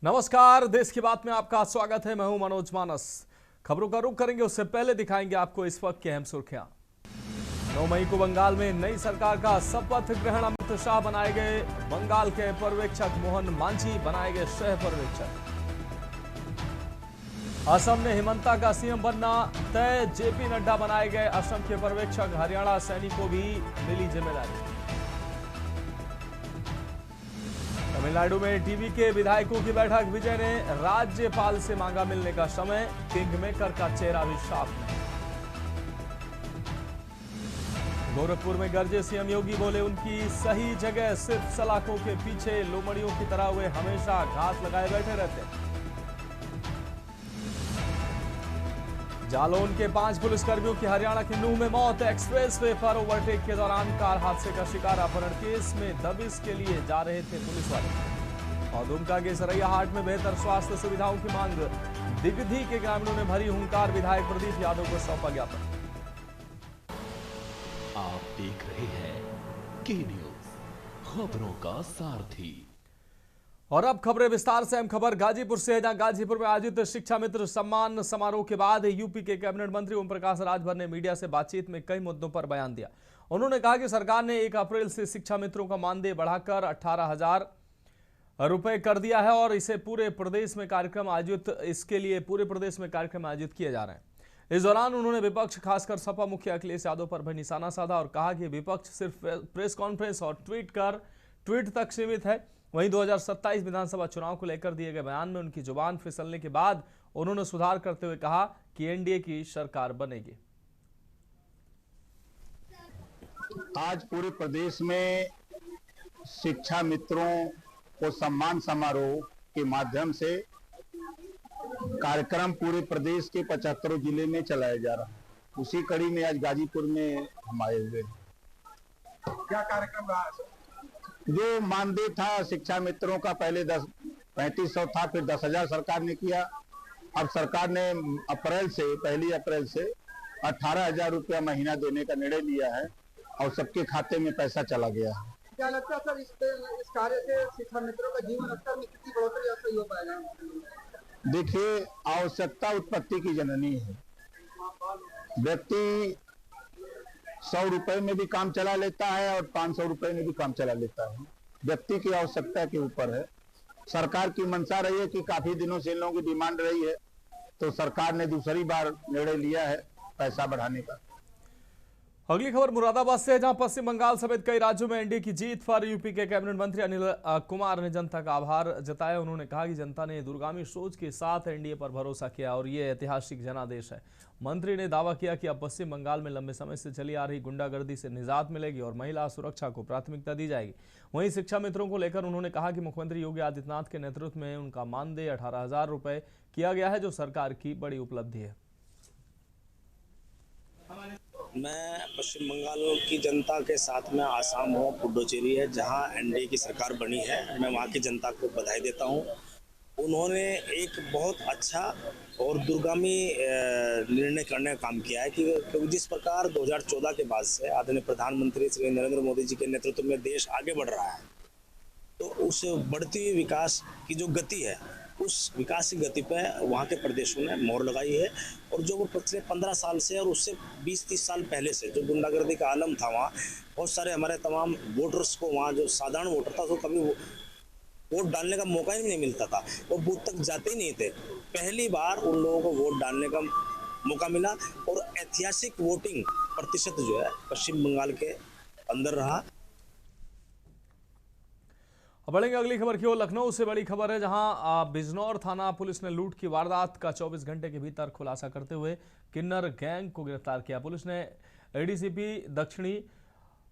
नमस्कार, देश की बात में आपका स्वागत है। मैं हूं मनोज मानस। खबरों का रुख करेंगे, उससे पहले दिखाएंगे आपको इस वक्त की अहम सुर्खियां। 9 मई को बंगाल में नई सरकार का शपथ ग्रहण, अमित शाह बनाए गए बंगाल के पर्यवेक्षक, मोहन मांझी बनाए गए सह पर्यवेक्षक। असम ने हिमंता का सीएम बनना तय, जेपी नड्डा बनाए गए असम के पर्यवेक्षक। हरियाणा सैनिक को भी मिली जिम्मेदारी। तमिलनाडु में टीवी के विधायकों की बैठक, विजय ने राज्यपाल से मांगा मिलने का समय, किंग मेकर का चेहरा भी साफ नहीं। गोरखपुर में गरजे सीएम योगी, बोले उनकी सही जगह सिर्फ सलाखों के पीछे, लोमड़ियों की तरह वे हमेशा घात लगाए बैठे रहते। जालौन के 5 पुलिसकर्मियों की हरियाणा के नूह में मौत, एक्सप्रेस वे पर ओवरटेक के दौरान कार हादसे का शिकार। अपहरण केस में दबिश के लिए जा रहे थे पुलिस वाले। और दुमका के सरैया हाट में बेहतर स्वास्थ्य सुविधाओं की मांग, दिग्धी के ग्रामीणों ने भरी हुंकार, विधायक प्रदीप यादव को सौंपा ज्ञापन। आप देख रहे हैं के न्यूज, खबरों का सारथी। और अब खबरें विस्तार से। अहम खबर गाजीपुर से है, जहां गाजीपुर में आयोजित शिक्षा मित्र सम्मान समारोह के बाद यूपी के कैबिनेट मंत्री ओम प्रकाश राजभर ने मीडिया से बातचीत में कई मुद्दों पर बयान दिया। उन्होंने कहा कि सरकार ने 1 अप्रैल से शिक्षा मित्रों का मानदेय बढ़ाकर 18,000 रुपए कर दिया है और इसके लिए पूरे प्रदेश में कार्यक्रम आयोजित किए जा रहे हैं। इस दौरान उन्होंने विपक्ष, खासकर सपा मुखिया अखिलेश यादव पर भी निशाना साधा और कहा कि विपक्ष सिर्फ प्रेस कॉन्फ्रेंस और ट्वीट तक सीमित है। वहीं 2027 विधानसभा चुनाव को लेकर दिए गए बयान में उनकी जुबान फिसलने के बाद उन्होंने सुधार करते हुए कहा कि एनडीए की सरकार बनेगी। आज पूरे प्रदेश में शिक्षा मित्रों को सम्मान समारोह के माध्यम से कार्यक्रम पूरे प्रदेश के 75 जिले में चलाया जा रहा है। उसी कड़ी में आज गाजीपुर में हम आए हुए। क्या कार्यक्रम रहा है? जो मानदेय था शिक्षा मित्रों का, पहले 3500 था, फिर 10,000 सरकार ने किया। अब सरकार ने पहली अप्रैल से 18,000 रुपया महीना देने का निर्णय लिया है और सबके खाते में पैसा चला गया है। क्या लगता है सर, इस कार्य से शिक्षा मित्रों का जीवन स्तर में कितनी बढ़ोतरी सही हो पाएगा? देखिए, आवश्यकता उत्पत्ति की जननी है। व्यक्ति 100 रुपए में भी काम चला लेता है और 500 रुपए में भी काम चला लेता है। व्यक्ति की आवश्यकता के ऊपर है। सरकार की मंशा रही है कि काफी दिनों से इन लोगों की डिमांड रही है, तो सरकार ने दूसरी बार निर्णय लिया है पैसा बढ़ाने का। अगली खबर मुरादाबाद से है, जहां पश्चिम बंगाल समेत कई राज्यों में एनडीए की जीत पर यूपी के कैबिनेट मंत्री अनिल कुमार ने जनता का आभार जताया। उन्होंने कहा कि जनता ने दूरगामी सोच के साथ एनडीए पर भरोसा किया और ये ऐतिहासिक जनादेश है। मंत्री ने दावा किया कि अब पश्चिम बंगाल में लंबे समय से चली आ रही गुंडागर्दी से निजात मिलेगी और महिला सुरक्षा को प्राथमिकता दी जाएगी। वहीं शिक्षा मित्रों को लेकर उन्होंने कहा कि मुख्यमंत्री योगी आदित्यनाथ के नेतृत्व में उनका मानदेय 18,000 रुपए किया गया है, जो सरकार की बड़ी उपलब्धि है। मैं पश्चिम बंगाल की जनता के साथ में आसाम हूँ, पुडुचेरी है, जहाँ एनडीए की सरकार बनी है। मैं वहाँ की जनता को बधाई देता हूँ। उन्होंने एक बहुत अच्छा और दूरगामी निर्णय करने का काम किया है कि जिस प्रकार 2014 के बाद से आदरणीय प्रधानमंत्री श्री नरेंद्र मोदी जी के नेतृत्व में देश आगे बढ़ रहा है, तो उस बढ़ती हुई विकास की जो गति है, उस विकास की गति पे वहाँ के प्रदेशों ने मोहर लगाई है। और जो वो पिछले 15 साल से और उससे 20-30 साल पहले से जो गुंडागर्दी का आलम था, वहाँ बहुत सारे हमारे तमाम वोटर्स को, वहाँ जो साधारण वोटर था, तो कभी वोट डालने का मौका ही नहीं मिलता था, वो बूथ तक जाते ही नहीं थे। पहली बार उन लोगों को वोट डालने का मौका मिला और ऐतिहासिक वोटिंग प्रतिशत जो है पश्चिम बंगाल के अंदर रहा। बढ़ेंगे अगली खबर की ओर। लखनऊ से बड़ी खबर है, जहां बिजनौर थाना पुलिस ने लूट की वारदात का 24 घंटे के भीतर खुलासा करते हुए किन्नर गैंग को गिरफ्तार किया। पुलिस ने एडीसीपी दक्षिणी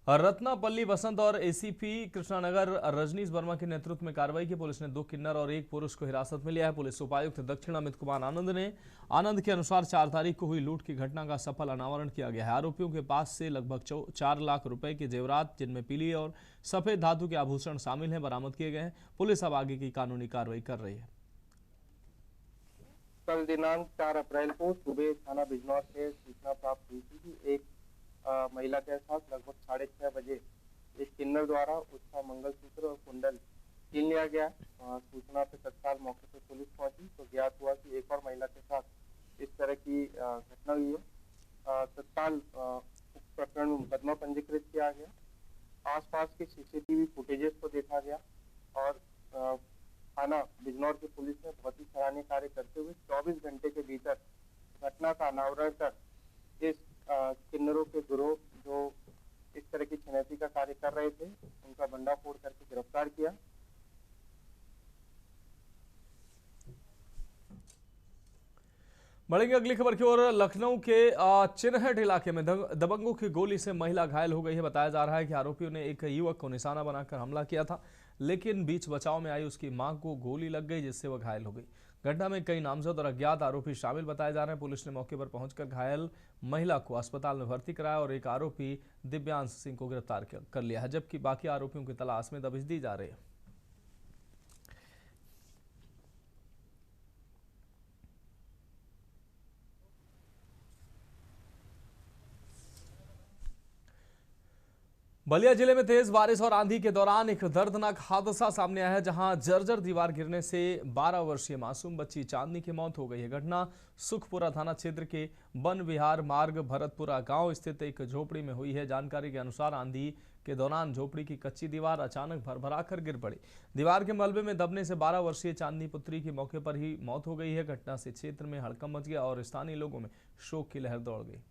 रत्नापल्ली वसंत और एसीपी कृष्णानगर रजनीश वर्मा के नेतृत्व में कार्रवाई की। पुलिस ने 2 किन्नर और 1 पुरुष को हिरासत में लिया है। पुलिस उपायुक्त दक्षिण अमित कुमार आनंद के अनुसार 4 तारीख को हुई लूट की घटना का सफल अनावरण किया गया है। आरोपियों के पास से लगभग 4 लाख रुपए के जेवरात, जिनमें पीली और सफेद धातु के आभूषण शामिल हैं, बरामद किए गए हैं। पुलिस अब आगे की कानूनी कार्रवाई कर रही है। कल दिनांक 4 अप्रैल को सुबह थाना बिजनौर से सूचना प्राप्त हुई थी कि एक महिला के साथ लगभग 6:30 बजे एक किन्नर द्वारा उसका मंगलसूत्र और कुंडल छीन लिया गया। सूचना पे तत्काल मौके पर पुलिस पहुंची तो ज्ञात हुआ कि एक और महिला के साथ इस तरह की घटना हुई है। तत्काल प्रकरण में मुकदमा पंजीकृत किया गया। आसपास के सीसीटीवी फुटेजेस को देखा गया और थाना बिजनौर की पुलिस ने बहुत ही सराहनीय कार्य करते हुए 24 घंटे के भीतर घटना का अनावरण कर इस किन्नरों के गिरोह जो इस तरह की छिनैती का कार्य कर रहे थे उनका भंडाफोड़ करके गिरफ्तार किया। बढ़ेंगे अगली खबर की ओर। लखनऊ के चिनहट इलाके में दबंगों की गोली से महिला घायल हो गई है। बताया जा रहा है कि आरोपियों ने एक युवक को निशाना बनाकर हमला किया था, लेकिन बीच बचाव में आई उसकी मां को गोली लग गई जिससे वह घायल हो गई। घटना में कई नामजद और अज्ञात आरोपी शामिल बताए जा रहे हैं। पुलिस ने मौके पर पहुंचकर घायल महिला को अस्पताल में भर्ती कराया और एक आरोपी दिव्यांश सिंह को गिरफ्तार कर लिया है, जबकि बाकी आरोपियों की तलाश में दबिश दी जा रही है। बलिया जिले में तेज बारिश और आंधी के दौरान एक दर्दनाक हादसा सामने आया है, जहां जर्जर दीवार गिरने से 12 वर्षीय मासूम बच्ची चांदनी की मौत हो गई है। घटना सुखपुरा थाना क्षेत्र के वन विहार मार्ग भरतपुरा गांव स्थित एक झोपड़ी में हुई है। जानकारी के अनुसार आंधी के दौरान झोपड़ी की कच्ची दीवार अचानक भरभराकर गिर पड़ी। दीवार के मलबे में दबने से 12 वर्षीय चांदनी पुत्री की मौके पर ही मौत हो गई है। घटना से क्षेत्र में हड़कंप मच गया और स्थानीय लोगों में शोक की लहर दौड़ गई।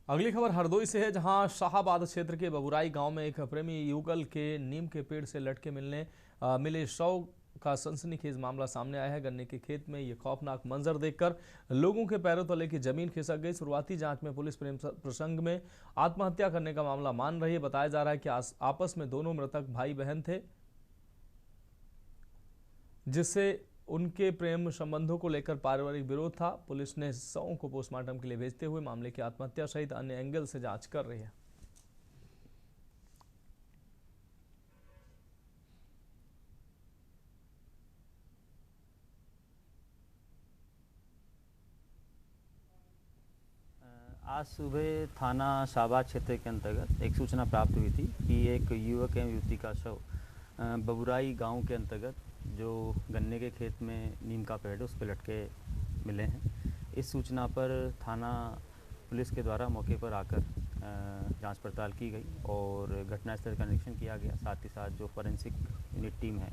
अगली खबर हरदोई से है, जहां शाहाबाद क्षेत्र के बबुराई गांव में एक प्रेमी युगल के नीम के पेड़ से लटके मिले शव का सनसनीखेज मामला सामने आया है। गन्ने के खेत में यह खौफनाक मंजर देखकर लोगों के पैरों तले की जमीन खिसक गई। शुरुआती जांच में पुलिस प्रेम प्रसंग में आत्महत्या करने का मामला मान रही है। बताया जा रहा है कि आपस में दोनों मृतक भाई बहन थे, जिससे उनके प्रेम संबंधों को लेकर पारिवारिक विरोध था। पुलिस ने शवों को पोस्टमार्टम के लिए भेजते हुए मामले की आत्महत्या सहित अन्य एंगल से जांच कर रही है। आज सुबह थाना शाहबाद क्षेत्र के अंतर्गत एक सूचना प्राप्त हुई थी कि एक युवक एवं युवती का शव बबुराई गांव के अंतर्गत जो गन्ने के खेत में नीम का पेड़ है उस पर लटके मिले हैं। इस सूचना पर थाना पुलिस के द्वारा मौके पर आकर जांच पड़ताल की गई और घटनास्थल का निरीक्षण किया गया। साथ ही साथ जो फॉरेंसिक यूनिट टीम है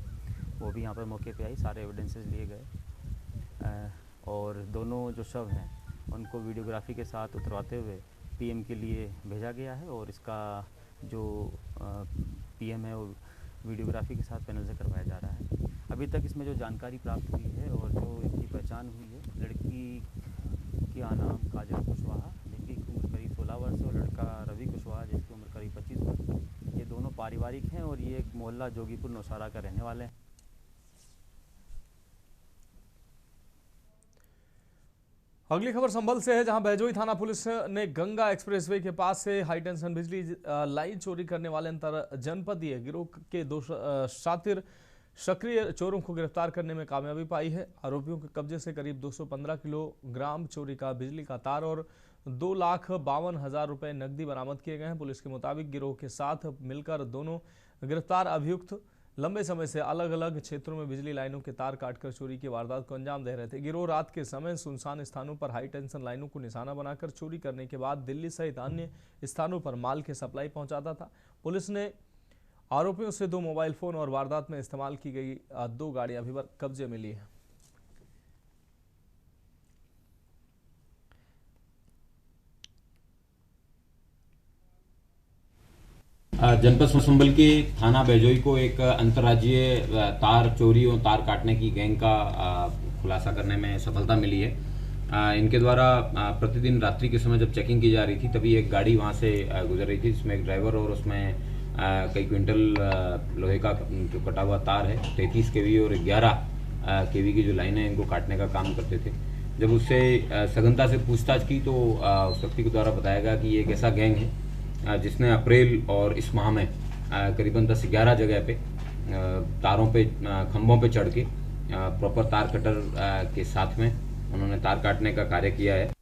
वो भी यहाँ पर मौके पे आई, सारे एविडेंसेस लिए गए और दोनों जो शव हैं उनको वीडियोग्राफी के साथ उतरवाते हुए पीएम के लिए भेजा गया है और इसका जो पीएम है वो वीडियोग्राफी के साथ पैनल से करवाया जा रहा है। अभी तक इसमें जो जानकारी प्राप्त हुई है और जो इसकी पहचान हुई है, लड़की का नाम काजल कुशवाहा जिनकी उम्र करीब 16 वर्ष और लड़का रवि कुशवाहा जिसकी उम्र करीब 25 वर्ष। ये दोनों पारिवारिक हैं और ये मोहल्ला जोगीपुर नौसारा का रहने वाले हैं। अगली खबर संभल से है, जहां बैजोई थाना पुलिस ने गंगा एक्सप्रेसवे के पास से हाई टेंशन बिजली लाइन चोरी करने वाले अंतर जनपदीय गिरोह के दो शातिर सक्रिय चोरों को गिरफ्तार करने में कामयाबी पाई है। आरोपियों के कब्जे से करीब 215 किलोग्राम चोरी का बिजली का तार और 2,52,000 रुपए नकदी बरामद किए गए हैं। पुलिस के मुताबिक गिरोह के साथ मिलकर दोनों गिरफ्तार अभियुक्त लंबे समय से अलग अलग क्षेत्रों में बिजली लाइनों के तार काटकर चोरी की वारदात को अंजाम दे रहे थे। गिरोह रात के समय सुनसान स्थानों पर हाई टेंशन लाइनों को निशाना बनाकर चोरी करने के बाद दिल्ली सहित अन्य स्थानों पर माल की सप्लाई पहुंचाता था। पुलिस ने आरोपियों से 2 मोबाइल फोन और वारदात में इस्तेमाल की गई 2 गाड़ियां भी कब्जे में ली है। जनपद संभल के थाना बैजोई को एक अंतर्राज्यीय तार चोरी और तार काटने की गैंग का खुलासा करने में सफलता मिली है। इनके द्वारा प्रतिदिन रात्रि के समय जब चेकिंग की जा रही थी तभी एक गाड़ी वहां से गुजर रही थी, जिसमें एक ड्राइवर और उसमें कई क्विंटल लोहे का जो कटा हुआ तार है 33 केवी और 11 केवी की जो लाइनें इनको काटने का काम करते थे। जब उससे सघनता से पूछताछ की तो उस व्यक्ति के द्वारा बताया गया कि ये एक ऐसा गैंग है जिसने अप्रैल और इस माह में करीबन 10 से 11 जगह पे तारों पे खंभों पे चढ़ के प्रॉपर तार कटर के साथ में उन्होंने तार काटने का कार्य किया है।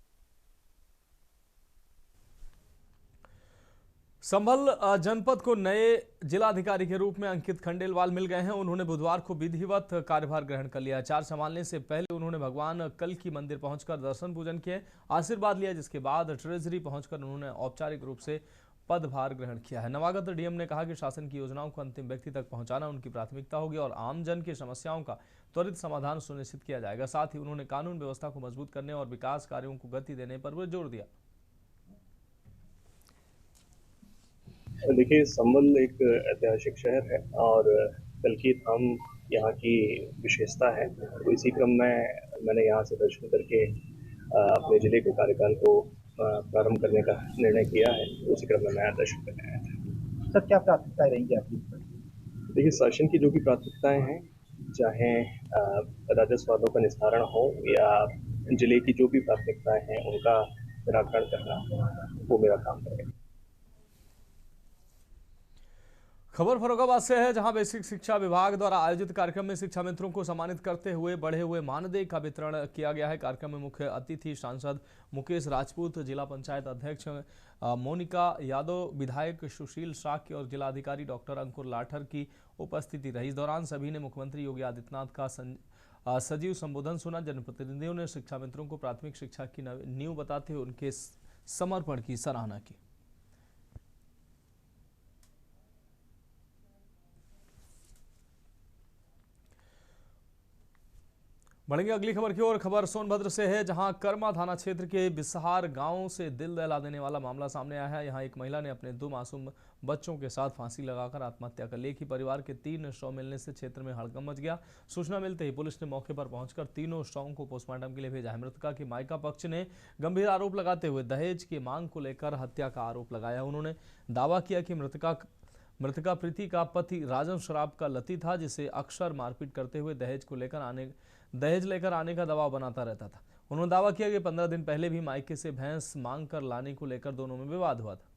संभल जनपद को नए जिलाधिकारी के रूप में अंकित खंडेलवाल मिल गए हैं। उन्होंने बुधवार को विधिवत कार्यभार ग्रहण कर लिया। चार्ज संभालने से पहले उन्होंने भगवान कल की मंदिर पहुंचकर दर्शन पूजन किए, आशीर्वाद लिया, जिसके बाद ट्रेजरी पहुंचकर उन्होंने औपचारिक रूप से पदभार ग्रहण किया है। नवागत डीएम ने कहा कि शासन की योजनाओं को अंतिम व्यक्ति तक पहुंचाना उनकी प्राथमिकता होगी और आमजन की समस्याओं का त्वरित समाधान सुनिश्चित किया जाएगा। साथ ही उन्होंने कानून व्यवस्था को मजबूत करने और विकास कार्यों को गति देने पर भी जोर दिया। देखिए, संबल एक ऐतिहासिक शहर है और कल्की धाम यहाँ की विशेषता है। तो इसी क्रम में मैंने यहाँ से दर्शन करके अपने जिले के कार्यकाल को प्रारंभ करने का निर्णय किया है। उसी क्रम में मैं दर्शन करने आया था। सर, क्या प्राथमिकताएं रहेंगी आपकी? देखिए, शासन की जो भी प्राथमिकताएं हैं, चाहे राजस्व वादों का निस्तारण हो या जिले की जो भी प्राथमिकताएं हैं उनका निराकरण करना, वो मेरा काम रहेगा। खबर फर्रुखाबाद से है, जहां बेसिक शिक्षा विभाग द्वारा आयोजित कार्यक्रम में शिक्षा मित्रों को सम्मानित करते हुए बढ़े हुए मानदेय का वितरण किया गया है। कार्यक्रम में मुख्य अतिथि सांसद मुकेश राजपूत, जिला पंचायत अध्यक्ष मोनिका यादव, विधायक सुशील शाक्य और जिलाधिकारी डॉक्टर अंकुर लाठर की उपस्थिति रही। इस दौरान सभी ने मुख्यमंत्री योगी आदित्यनाथ का सजीव संबोधन सुना। जनप्रतिनिधियों ने शिक्षा मित्रों को प्राथमिक शिक्षा की नींव बताते हुए उनके समर्पण की सराहना की। बढ़ेंगे अगली खबर की ओर। खबर सोनभद्र से है, जहां कर्मा थाना क्षेत्र के बिसहार गांव से दिल दहला देने वाला मामला सामने आया है। यहां एक महिला ने अपने 2 मासूम बच्चों के साथ फांसी लगाकर आत्महत्या कर ली। परिवार के 3 शव मिलने से क्षेत्र में हड़कंप मच गया। सूचना मिलते ही पुलिस ने मौके पर पहुंचकर तीनों शवों को पोस्टमार्टम के लिए भेजा है। मृतका के मायका पक्ष ने गंभीर आरोप लगाते हुए दहेज की मांग को लेकर हत्या का आरोप लगाया। उन्होंने दावा किया कि मृतका प्रीति का पति राजन शराब का लती था, जिसे अक्सर मारपीट करते हुए दहेज लेकर आने का दबाव बनाता रहता था। उन्होंने दावा किया कि 15 दिन पहले भी मायके से भैंस मांग कर लाने को लेकर दोनों में विवाद हुआ था।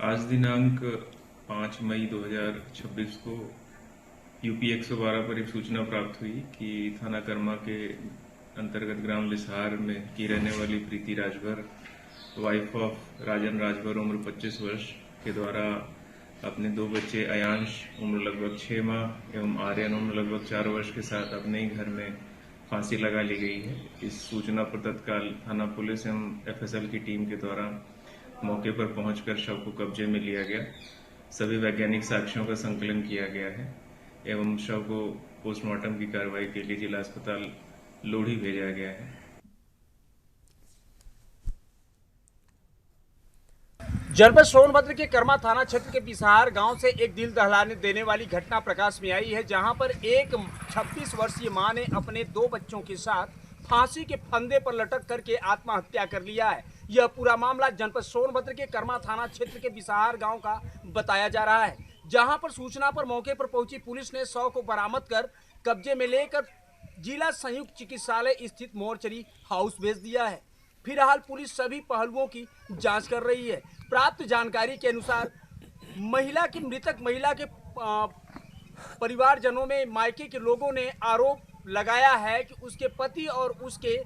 आज दिनांक 5 मई 2026 को यूपी 112 पर एक सूचना प्राप्त हुई कि थाना कर्मा के अंतर्गत ग्राम लिसहार में की रहने वाली प्रीति राजभर, वाइफ ऑफ राजन राजभर, उम्र 25 वर्ष, के द्वारा अपने 2 बच्चे अयांश उम्र लगभग 6 माह एवं आर्यन उम्र लगभग 4 वर्ष के साथ अपने ही घर में फांसी लगा ली गई है। इस सूचना पर तत्काल थाना पुलिस एवं एफएसएल की टीम के द्वारा मौके पर पहुंचकर शव को कब्जे में लिया गया। सभी वैज्ञानिक साक्ष्यों का संकलन किया गया है एवं शव को पोस्टमार्टम की कार्रवाई के लिए जिला अस्पताल लोढ़ी भेजा गया है। जनपद सोनभद्र के कर्मा थाना क्षेत्र के बिसहार गांव से एक दिल दहलाने देने वाली घटना प्रकाश में आई है, जहां पर एक 26 वर्षीय मां ने अपने 2 बच्चों के साथ फांसी के फंदे पर लटक करके आत्महत्या कर लिया है। यह पूरा मामला जनपद सोनभद्र के कर्मा थाना क्षेत्र के बिसहार गांव का बताया जा रहा है, जहां पर सूचना पर मौके पर पहुंची पुलिस ने शव को बरामद कर कब्जे में लेकर जिला संयुक्त चिकित्सालय स्थित मोर्चरी हाउस भेज दिया है। फिलहाल पुलिस सभी पहलुओं की जांच कर रही है। प्राप्त जानकारी के अनुसार मृतक महिला के परिवारजनों में मायके के लोगों ने आरोप लगाया है कि उसके पति और उसके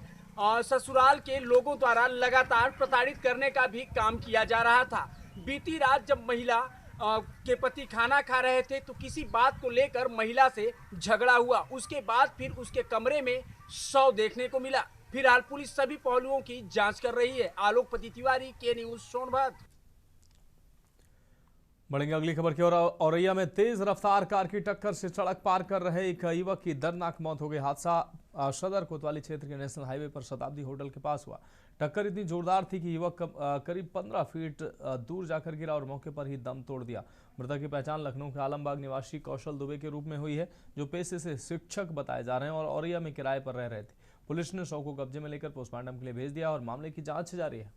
ससुराल के लोगों द्वारा लगातार प्रताड़ित करने का भी काम किया जा रहा था। बीती रात जब महिला के पति खाना खा रहे थे तो किसी बात को लेकर महिला से झगड़ा हुआ। उसके बाद फिर उसके कमरे में शव देखने को मिला। फिलहाल पुलिस सभी पहलुओं की जांच कर रही है। आलोकपति तिवारी, के न्यूज सोनभद्र। बढ़ेंगे अगली खबर की ओर। औरैया में तेज रफ्तार कार की टक्कर से सड़क पार कर रहे एक युवक की दर्दनाक मौत हो गई। हादसा सदर कोतवाली क्षेत्र के नेशनल हाईवे पर शताब्दी होटल के पास हुआ। टक्कर इतनी जोरदार थी कि युवक करीब 15 फीट दूर जाकर गिरा और मौके पर ही दम तोड़ दिया। मृतक की पहचान लखनऊ के आलमबाग निवासी कौशल दुबे के रूप में हुई है, जो पेशे से शिक्षक बताए जा रहे हैं और औरैया में किराए पर रह रहे थे। पुलिस ने शव को कब्जे में लेकर पोस्टमार्टम के लिए भेज दिया और मामले की जांच जारी है।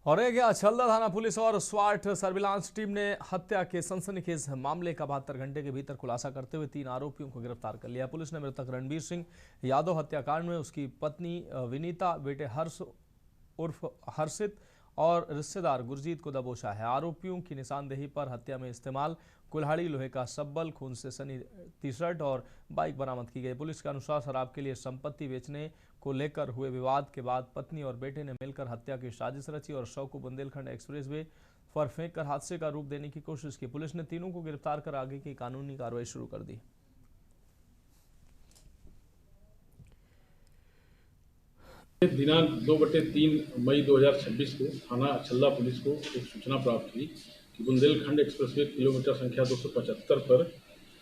और छलदा थाना पुलिस और स्वाट सर्विलांस टीम ने हत्या के सनसनीखेज मामले का 72 घंटे के भीतर खुलासा करते हुए 3 आरोपियों को गिरफ्तार कर लिया। पुलिस ने मृतक रणबीर सिंह यादव हत्याकांड में उसकी पत्नी विनीता, बेटे हर्ष उर्फ हर्षित और रिश्तेदार गुरजीत को दबोचा है। आरोपियों की निशानदेही पर हत्या में इस्तेमाल कुल्हाड़ी, लोहे का सब्बल, खून से सनी टी शर्ट और बाइक बरामद की गई। पुलिस के अनुसार शराब के लिए संपत्ति बेचने को लेकर हुए विवाद के बाद पत्नी और बेटे ने मिलकर हत्या की साजिश रची और शव को बुंदेलखंड एक्सप्रेसवे पर फेंक कर हादसे का रूप देने की कोशिश की। पुलिस ने तीनों को गिरफ्तार कर आगे की कानूनी कार्रवाई शुरू कर दी। दिनांक 2/3 मई 2026 को थाना अचल्ला पुलिस को एक सूचना प्राप्त हुई कि बुंदेलखंड एक्सप्रेसवे किलोमीटर संख्या 275 पर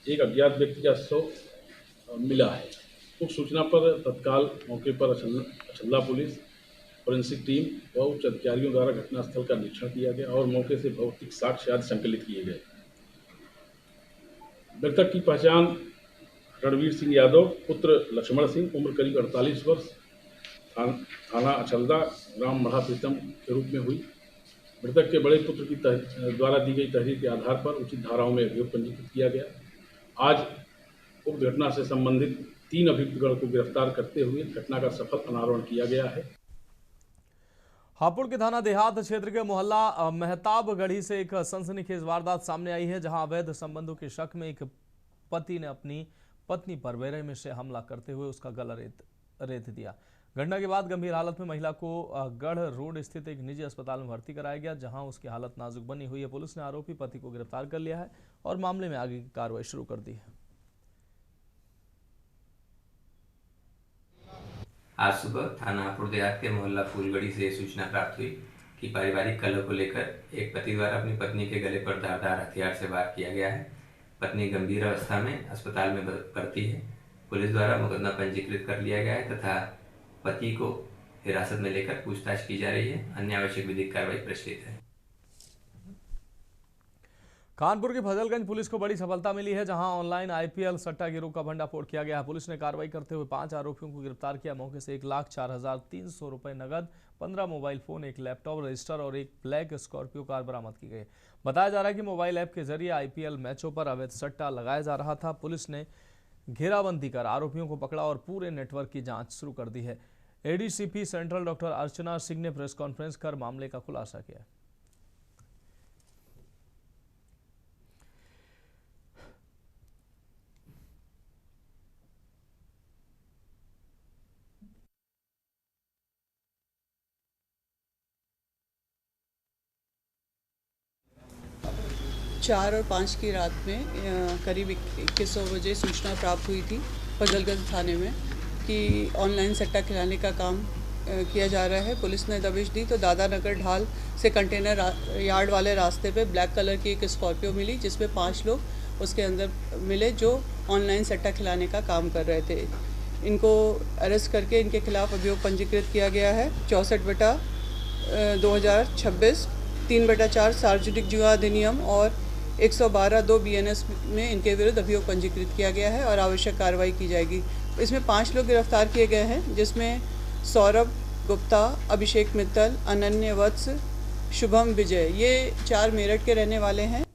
एक अज्ञात व्यक्ति का शव मिला है। उस सूचना पर तत्काल मौके पर अचल्ला पुलिस, फोरेंसिक टीम व उच्च अधिकारियों द्वारा घटनास्थल का निरीक्षण किया गया और मौके से भौतिक साक्ष्य आदि संकलित किए गए। मृतक की पहचान रणवीर सिंह यादव पुत्र लक्ष्मण सिंह, उम्र करीब 48 वर्ष, थाना अचल्ला, ग्राम मढ़ा प्रीतम के रूप में हुई। मृतक के बड़े पुत्र की द्वारा दी गई तहरीर के आधार पर उचित धाराओं में अभियोग पंजीकृत किया गया। आज उक्त घटना से संबंधित 3 अभियुक्तगण को गिरफ्तार करते हुए घटना का सफल अनावरण किया गया है। हापुड़ के थाना देहात क्षेत्र के मोहल्ला मेहताबगढ़ी से एक सनसनीखेज वारदात सामने आई है, जहां अवैध संबंधों के शक में एक पति ने अपनी पत्नी पर बेरहमी से हमला करते हुए उसका गला रेत दिया। घटना के बाद गंभीर हालत में महिला को गढ़ रोड स्थित एक निजी अस्पताल में भर्ती कराया गया, जहां उसकी हालत नाजुक बनी हुई है। पुलिस ने आरोपी पति को गिरफ्तार कर लिया है और मामले में आगे की कार्रवाई शुरू कर दी है। आज सुबह थाना हापुड़ देहात के मोहल्ला फूलगढ़ी से सूचना प्राप्त हुई कि पारिवारिक कलह को लेकर एक पति द्वारा अपनी पत्नी के गले पर धारदार हथियार से वार किया गया है। पत्नी गंभीर अवस्था में अस्पताल में भर्ती है। पुलिस द्वारा मुकदमा पंजीकृत कर लिया गया है तथा पति को हिरासत में लेकर पूछताछ की जा रही है। अन्य आवश्यक विधिक कार्रवाई प्रचलित है। कानपुर की फजलगंज पुलिस को बड़ी सफलता मिली है, जहां ऑनलाइन आईपीएल सट्टा गिरोह का भंडाफोड़ किया गया है। पुलिस ने कार्रवाई करते हुए 5 आरोपियों को गिरफ्तार किया। मौके से 1,04,300 रुपए नगद, 15 मोबाइल फोन, एक लैपटॉप, रजिस्टर और एक ब्लैक स्कॉर्पियो कार बरामद की गई। बताया जा रहा है कि मोबाइल ऐप के जरिए आईपीएल मैचों पर अवैध सट्टा लगाया जा रहा था। पुलिस ने घेराबंदी कर आरोपियों को पकड़ा और पूरे नेटवर्क की जांच शुरू कर दी है। ADCP central doctor Archana Singh ने प्रेस कॉन्फ्रेंस कर मामले का खुलासा किया। चार और 5 की रात में करीब 2100 बजे सूचना प्राप्त हुई थी फजलगंज थाने में कि ऑनलाइन सट्टा खिलाने का काम किया जा रहा है। पुलिस ने दबिश दी तो दादा नगर ढाल से कंटेनर यार्ड वाले रास्ते पे ब्लैक कलर की एक स्कॉर्पियो मिली, जिसमें 5 लोग उसके अंदर मिले जो ऑनलाइन सट्टा खिलाने का काम कर रहे थे। इनको अरेस्ट करके इनके खिलाफ अभियोग पंजीकृत किया गया है। 64/2026 3/4 सार्वजनिक जुआ अधिनियम और 112(2) BNS में इनके विरुद्ध अभियोग पंजीकृत किया गया है और आवश्यक कार्रवाई की जाएगी। इसमें 5 लोग गिरफ्तार किए गए हैं, जिसमें सौरभ गुप्ता, अभिषेक मित्तल, अनन्य वत्स, शुभम विजय, ये 4 मेरठ के रहने वाले हैं।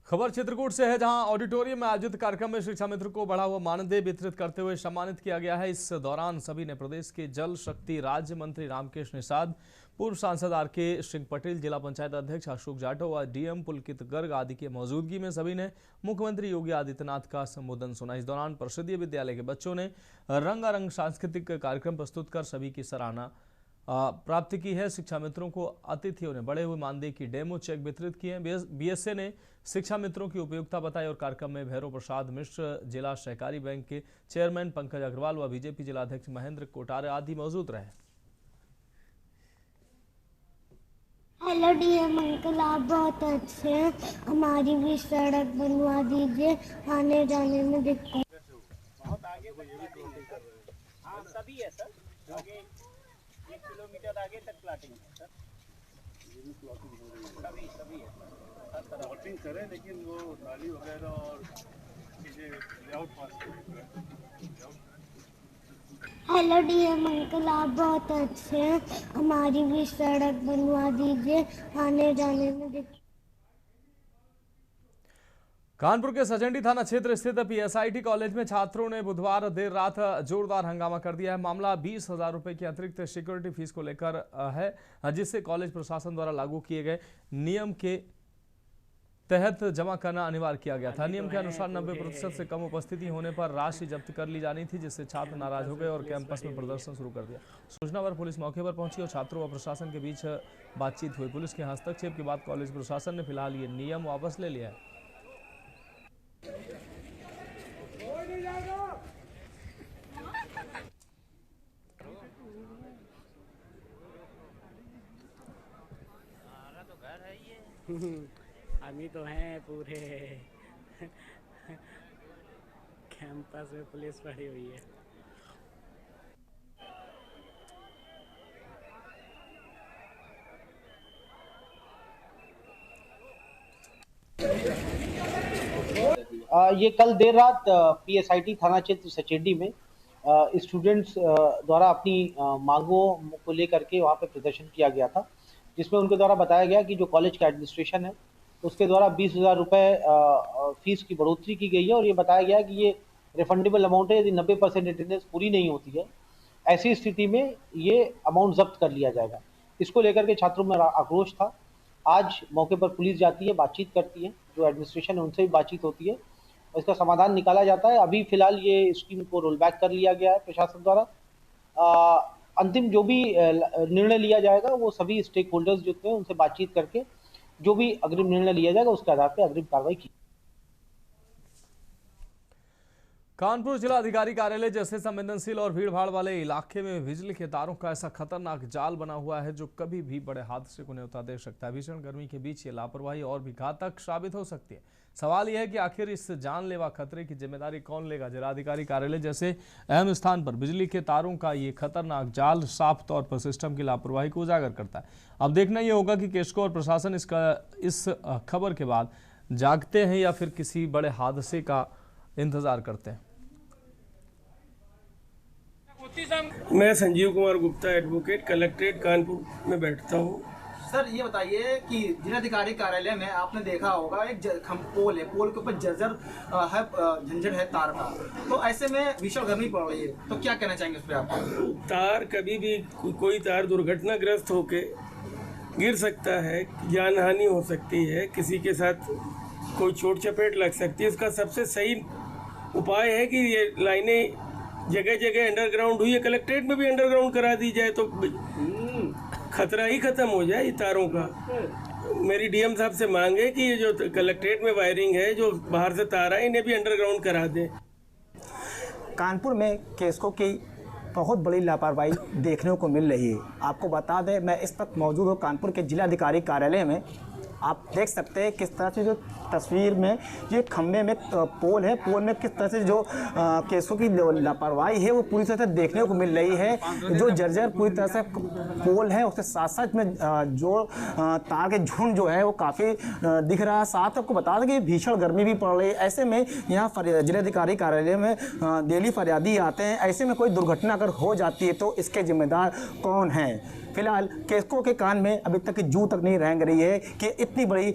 खबर चित्रकूट से है, जहां ऑडिटोरियम में आयोजित कार्यक्रम में शिक्षा मित्र को बढ़ा हुआ मानदेय वितरित करते हुए सम्मानित किया गया है। इस दौरान सभी ने प्रदेश के जल शक्ति राज्य मंत्री रामकेश निषाद, पूर्व सांसद आर.के. सिंह पटेल, जिला पंचायत अध्यक्ष अशोक जाटव और डीएम पुलकित गर्ग आदि की मौजूदगी में सभी ने मुख्यमंत्री योगी आदित्यनाथ का संबोधन सुना। इस दौरान परिषदीय विद्यालय के बच्चों ने रंगारंग सांस्कृतिक कार्यक्रम प्रस्तुत कर सभी की सराहना प्राप्त की है। शिक्षा मित्रों को अतिथियों ने बढ़े हुए मानदेय की डेमो चेक वितरित किए हैं। बीएसए ने शिक्षा मित्रों की उपयोगिता बताई और कार्यक्रम में भैरव प्रसाद मिश्र, जिला सहकारी बैंक के चेयरमैन पंकज अग्रवाल व बीजेपी जिला अध्यक्ष महेंद्र कोटारे आदि मौजूद रहे। हेलो डीएम अंकल, आप बहुत अच्छे हैं। हमारी भी सड़क बनवा दीजिए, आने जाने में दिक्कत। बहुत आगे हाँ सभी है सर, आगे 1 किलोमीटर आगे तक प्लाटिंग है सर। ये भी प्लाटिंग हो रही है, सभी है सर। प्लाटिंग करें लेकिन वो नाली वगैरह और चीजें लेआउट पास करें। हेलो डीएम अंकल, आप बहुत अच्छे हैं। हमारी भी सड़क बनवा दीजिए, आने जाने में दिक्कत। कानपुर के सचंडी थाना क्षेत्र स्थित पीएसआईटी कॉलेज में छात्रों ने बुधवार देर रात जोरदार हंगामा कर दिया है। मामला 20,000 रुपए की अतिरिक्त सिक्योरिटी फीस को लेकर है, जिससे कॉलेज प्रशासन द्वारा लागू किए गए नियम के तहत जमा करना अनिवार्य किया गया था। नियम के अनुसार 90% से कम उपस्थिति होने पर राशि जब्त कर ली जानी थी, जिससे छात्र नाराज हो गए और कैंपस में प्रदर्शन शुरू कर दिया। सूचना पर पुलिस मौके पर पहुंची और छात्रों व प्रशासन के बीच बातचीत हुई। पुलिस के हस्तक्षेप के बाद कॉलेज प्रशासन ने फिलहाल ये नियम वापस ले लिया है। अभी तो हैं पूरे कैंपस में पुलिस पड़ी हुई है। ये कल देर रात पीएसआईटी थाना क्षेत्र सचेडी में स्टूडेंट्स द्वारा अपनी मांगों को लेकर के वहाँ पे प्रदर्शन किया गया था, जिसमें उनके द्वारा बताया गया कि जो कॉलेज का एडमिनिस्ट्रेशन है उसके द्वारा 20,000 रुपये फीस की बढ़ोतरी की गई है और ये बताया गया कि ये रिफंडेबल अमाउंट है यदि 90% अटेंडेंस पूरी नहीं होती है। ऐसी स्थिति में ये अमाउंट जब्त कर लिया जाएगा। इसको लेकर के छात्रों में आक्रोश था। आज मौके पर पुलिस जाती है, बातचीत करती है, जो एडमिनिस्ट्रेशन है उनसे भी बातचीत होती है और इसका समाधान निकाला जाता है। अभी फिलहाल ये स्कीम को रोल बैक कर लिया गया है प्रशासन द्वारा। अंतिम जो भी निर्णय लिया जाएगा वो सभी स्टेक होल्डर्स जो थे उनसे बातचीत करके जो भी अग्रिम निर्णय लिया जाएगा उसके आधार पर अग्रिम कार्रवाई की। कानपुर जिला अधिकारी कार्यालय जैसे संवेदनशील और भीड़भाड़ वाले इलाके में बिजली के तारों का ऐसा खतरनाक जाल बना हुआ है जो कभी भी बड़े हादसे को न्योता दे सकता है। भीषण गर्मी के बीच ये लापरवाही और भी घातक साबित हो सकती है। सवाल यह है कि आखिर इस जानलेवा खतरे की जिम्मेदारी कौन लेगा। जिलाधिकारी कार्यालय जैसे अहम स्थान पर बिजली के तारों का ये खतरनाक जाल साफ तौर पर सिस्टम की लापरवाही को उजागर करता है। अब देखना यह होगा कि केशको और प्रशासन इस खबर के बाद जागते हैं या फिर किसी बड़े हादसे का इंतजार करते हैं। मैं संजीव कुमार गुप्ता, एडवोकेट, कलेक्ट्रेट कानपुर में बैठता हूँ। सर ये बताइए कि जिलाधिकारी कार्यालय में आपने देखा होगा एक पोल है, पोल के ऊपर जर्जर है, झंझट है तार का, तो ऐसे में भीषण गर्मी पड़ रही है, तो क्या कहना चाहेंगे उस पर आप? तार कभी भी कोई तार दुर्घटनाग्रस्त होके गिर सकता है, जान हानि हो सकती है, किसी के साथ कोई चोट चपेट लग सकती है। इसका सबसे सही उपाय है कि ये लाइनें जगह जगह अंडरग्राउंड हुई है, कलेक्ट्रेट में भी अंडरग्राउंड करा दी जाए तो खतरा ही खत्म हो जाए ये तारों का। मेरी डीएम साहब से मांग है कि ये जो कलेक्ट्रेट में वायरिंग है, जो बाहर से तार है, इन्हें भी अंडरग्राउंड करा दें। कानपुर में केसको की बहुत बड़ी लापरवाही देखने को मिल रही है। आपको बता दें, मैं इस वक्त मौजूद हूँ कानपुर के जिलाधिकारी कार्यालय में। आप देख सकते हैं किस तरह से जो तस्वीर में ये खंभे में पोल है, पोल में किस तरह से जो केसों की लापरवाही है वो पूरी तरह से देखने को मिल रही है। जो जर्जर पूरी तरह से पोल है उसके साथ साथ में जो तार के झुंड जो है वो काफ़ी दिख रहा है। साथ आपको बता दें कि भीषण गर्मी भी पड़ रही है। ऐसे में यहाँ जिलाधिकारी कार्यालय में डेली फरियादी आते हैं। ऐसे में कोई दुर्घटना अगर हो जाती है तो इसके जिम्मेदार कौन है? फिलहाल केसको के कान में अभी तक जू तक नहीं रेंग रही है कि इतनी बड़ी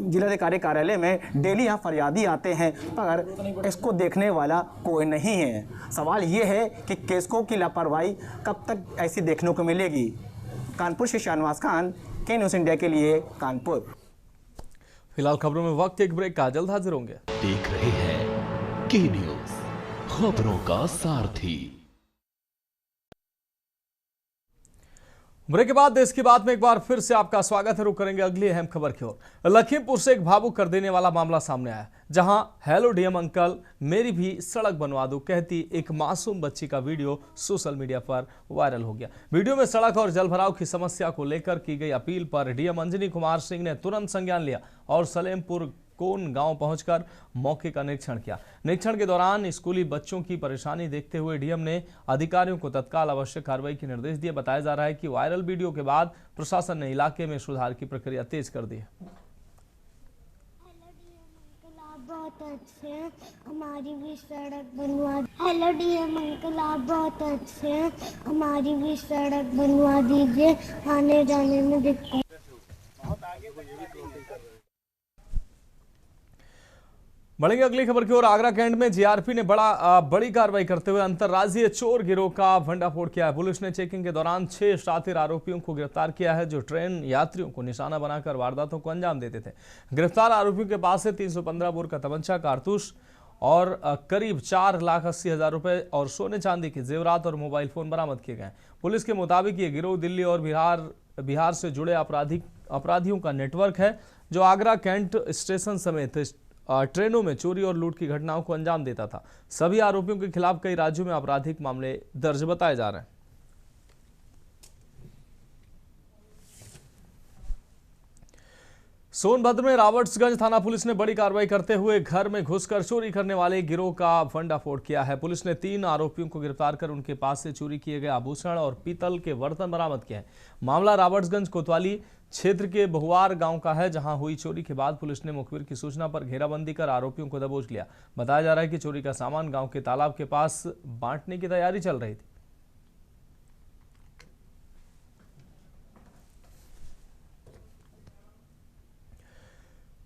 जिलाधिकारी कार्यालय में डेली यहाँ फरियादी आते हैं पर इसको देखने वाला कोई नहीं है। सवाल ये है कि केसको की लापरवाही कब तक ऐसी देखने को मिलेगी। कानपुर से शाहनवाज खान, के न्यूज़ इंडिया के लिए कानपुर। फिलहाल खबरों में वक्त एक ब्रेक का, जल्द हाजिर होंगे। देख रहे हैं के न्यूज़, खबरों का सारथी। ब्रेक के बाद देश की बात में एक बार फिर से आपका स्वागत है। रुक करेंगे अगली अहम खबर की ओर। लखीमपुर से एक भावुक कर देने वाला मामला सामने आया, जहां हेलो डीएम अंकल मेरी भी सड़क बनवा दो कहती एक मासूम बच्ची का वीडियो सोशल मीडिया पर वायरल हो गया। वीडियो में सड़क और जलभराव की समस्या को लेकर की गई अपील पर डीएम अंजनी कुमार सिंह ने तुरंत संज्ञान लिया और सलेमपुर कोन गांव पहुंचकर मौके का निरीक्षण किया। निरीक्षण के दौरान स्कूली बच्चों की परेशानी देखते हुए डीएम ने अधिकारियों को तत्काल आवश्यक कार्रवाई के निर्देश दिए। बताया जा रहा है कि वायरल वीडियो के बाद प्रशासन ने इलाके में सुधार की प्रक्रिया तेज कर दी है। बहुत अच्छे हैं, हमारी भी सड़क बनवा। हेलो डीएम अंकल, आप बहुत अच्छे हैं, हमारी भी सड़क बनवा दीजिए, आने जाने में दिक्कत। बढ़ेंगे अगली खबर की ओर। आगरा कैंट में जीआरपी ने बड़ी कार्रवाई करते हुए अंतर्राज्यीय चोर गिरोह का भंडाफोड़ किया है। पुलिस ने चेकिंग के दौरान 6 शातिर आरोपियों को गिरफ्तार किया है, जो ट्रेन यात्रियों को निशाना बनाकर वारदातों को अंजाम देते थे। गिरफ्तार आरोपियों के पास से 315 बोर का तमंचा, कारतूस और करीब 4,80,000 रुपए और सोने चांदी के जेवरात और मोबाइल फोन बरामद किए गए। पुलिस के मुताबिक ये गिरोह दिल्ली और बिहार से जुड़े अपराधियों का नेटवर्क है, जो आगरा कैंट स्टेशन समेत ट्रेनों में चोरी और लूट की घटनाओं को अंजाम देता था। सभी आरोपियों के खिलाफ कई राज्यों में आपराधिक मामले दर्ज बताए जा रहे हैं। सोनभद्र में रावर्ट्सगंज थाना पुलिस ने बड़ी कार्रवाई करते हुए घर में घुसकर चोरी करने वाले गिरोह का भंडाफोड़ किया है। पुलिस ने 3 आरोपियों को गिरफ्तार कर उनके पास से चोरी किए गए आभूषण और पीतल के बर्तन बरामद किए हैं। मामला रावर्ट्सगंज कोतवाली क्षेत्र के बहुआर गांव का है, जहां हुई चोरी के बाद पुलिस ने मुखबिर की सूचना पर घेराबंदी कर आरोपियों को दबोच लिया। बताया जा रहा है कि चोरी का सामान गांव के तालाब के पास बांटने की तैयारी चल रही थी।